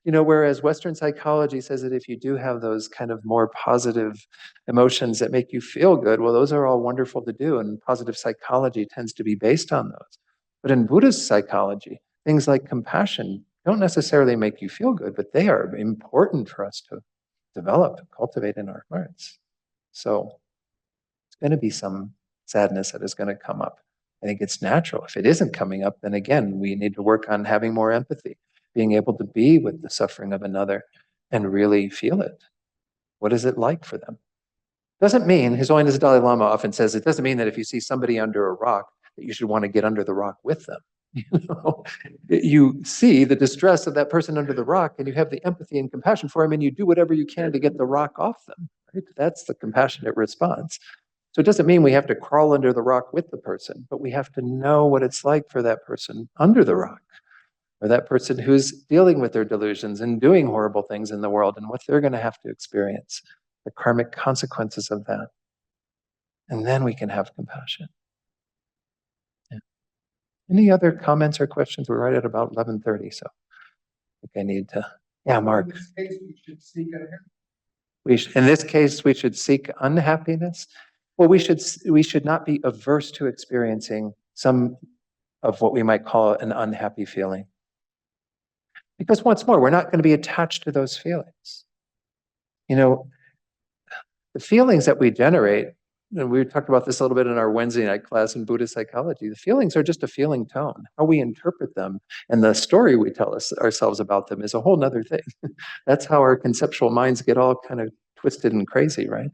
Whereas Western psychology says that if you do have those kind of more positive emotions that make you feel good, well, those are all wonderful to do. And positive psychology tends to be based on those. But in Buddhist psychology, things like compassion don't necessarily make you feel good, but they are important for us to develop and cultivate in our hearts. So it's going to be some sadness that is going to come up. I think it's natural. If it isn't coming up, then again, we need to work on having more empathy, being able to be with the suffering of another and really feel it. What is it like for them? Doesn't mean, His Holiness the Dalai Lama often says, it doesn't mean that if you see somebody under a rock, that you should want to get under the rock with them. You see the distress of that person under the rock, and you have the empathy and compassion for him, and you do whatever you can to get the rock off them. Right? That's the compassionate response. So it doesn't mean we have to crawl under the rock with the person, but we have to know what it's like for that person under the rock, or that person who's dealing with their delusions and doing horrible things in the world and what they're going to have to experience, the karmic consequences of that. And then we can have compassion. Yeah. Any other comments or questions? We're right at about 11:30, so I think I need to. Yeah, Mark. In this case, we should seek In this case, we should seek unhappiness. Well, we should not be averse to experiencing some of what we might call an unhappy feeling. Because once more, we're not going to be attached to those feelings. You know, the feelings that we generate, and we talked about this a little bit in our Wednesday night class in Buddhist psychology, the feelings are just a feeling tone. How we interpret them and the story we tell ourselves about them is a whole nother thing. That's how our conceptual minds get all kind of twisted and crazy, right?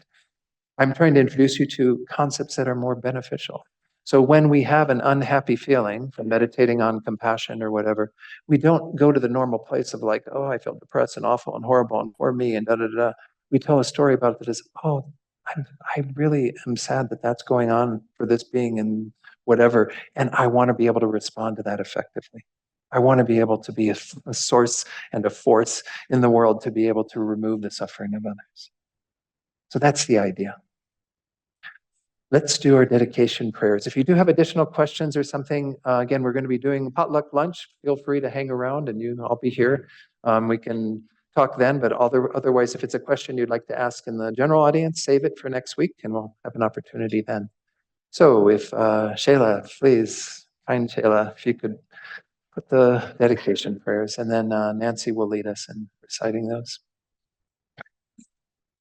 I'm trying to introduce you to concepts that are more beneficial. So when we have an unhappy feeling from meditating on compassion or whatever, we don't go to the normal place of like, oh, I feel depressed and awful and horrible and poor me and da da da. We tell a story about it that is, oh, I really am sad that that's going on for this being and whatever, and I want to be able to respond to that effectively. I want to be able to be a source and a force in the world to be able to remove the suffering of others. So that's the idea. Let's do our dedication prayers. If you do have additional questions or something, again, we're going to be doing potluck lunch. Feel free to hang around and I'll be here. We can talk then, but otherwise, if it's a question you'd like to ask in the general audience, save it for next week and we'll have an opportunity then. So if Shayla, please, kind Shayla, if you could put the dedication prayers and then Nancy will lead us in reciting those.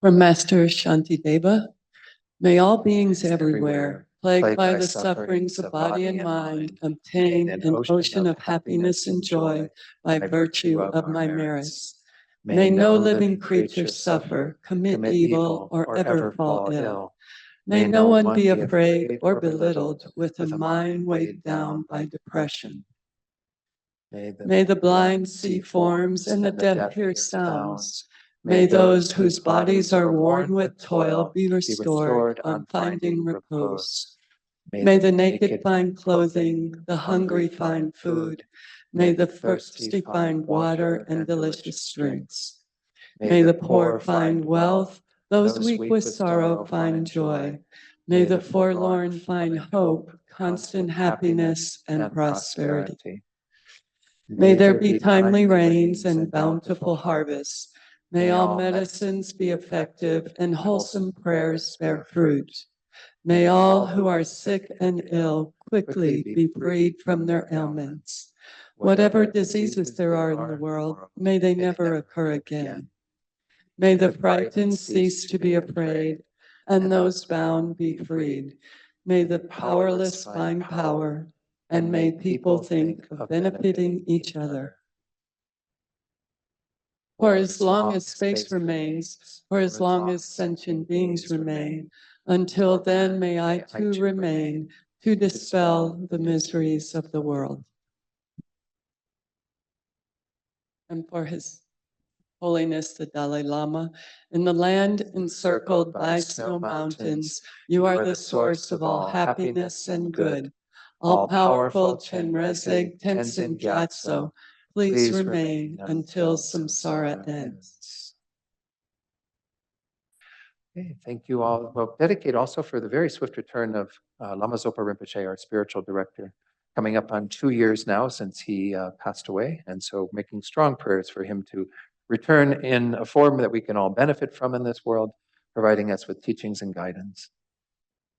From Master Shantideva, may all beings everywhere, plagued by the sufferings of body and mind, obtain an ocean of happiness and joy by virtue of my merits. May no living creature suffer, commit evil, or ever fall ill. May no one be afraid or belittled with a mind weighed down by depression. May the blind see forms and the deaf hear sounds. May those whose bodies are worn with toil be restored on finding repose. May the naked find clothing, the hungry find food. May the thirsty find water and delicious drinks. May the poor find wealth, those weak with sorrow find joy. May the forlorn find hope, constant happiness, and prosperity. May there be timely rains and bountiful harvests. May all medicines be effective and wholesome prayers bear fruit. May all who are sick and ill quickly be freed from their ailments. Whatever diseases there are in the world, may they never occur again. May the frightened cease to be afraid, and those bound be freed. May the powerless find power, and may people think of benefiting each other. For as long as space remains, for as long as sentient beings remain, until then may I too remain to dispel the miseries of the world. And for His Holiness the Dalai Lama, in the land encircled by snow mountains, you are the source of all happiness and good. All-powerful Chenrezig Tenzin Gyatso, please remain until samsara ends. Okay, thank you all. Well, dedicate also for the very swift return of Lama Zopa Rinpoche, our spiritual director, coming up on 2 years now since he passed away. And so making strong prayers for him to return in a form that we can all benefit from in this world, providing us with teachings and guidance.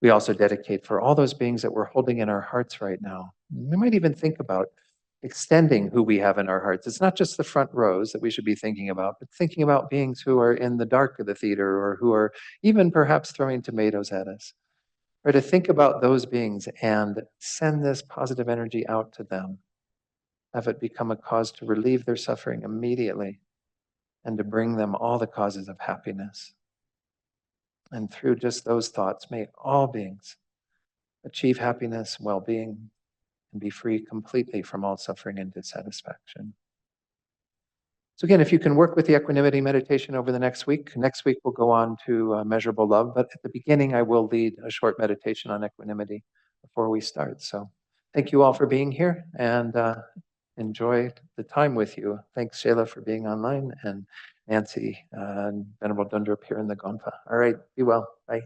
We also dedicate for all those beings that we're holding in our hearts right now. We might even think about extending who we have in our hearts. It's not just the front rows that we should be thinking about, but thinking about beings who are in the dark of the theater or who are even perhaps throwing tomatoes at us. Or to think about those beings and send this positive energy out to them. Have it become a cause to relieve their suffering immediately and to bring them all the causes of happiness. And through just those thoughts, may all beings achieve happiness, well-being, and be free completely from all suffering and dissatisfaction. So again, if you can work with the equanimity meditation over the next week we'll go on to measurable love, but at the beginning I will lead a short meditation on equanimity before we start. So thank you all for being here, and enjoy the time with you. Thanks, Shayla, for being online, and Nancy and Venerable Dundrup here in the Gonpa. All right, be well. Bye.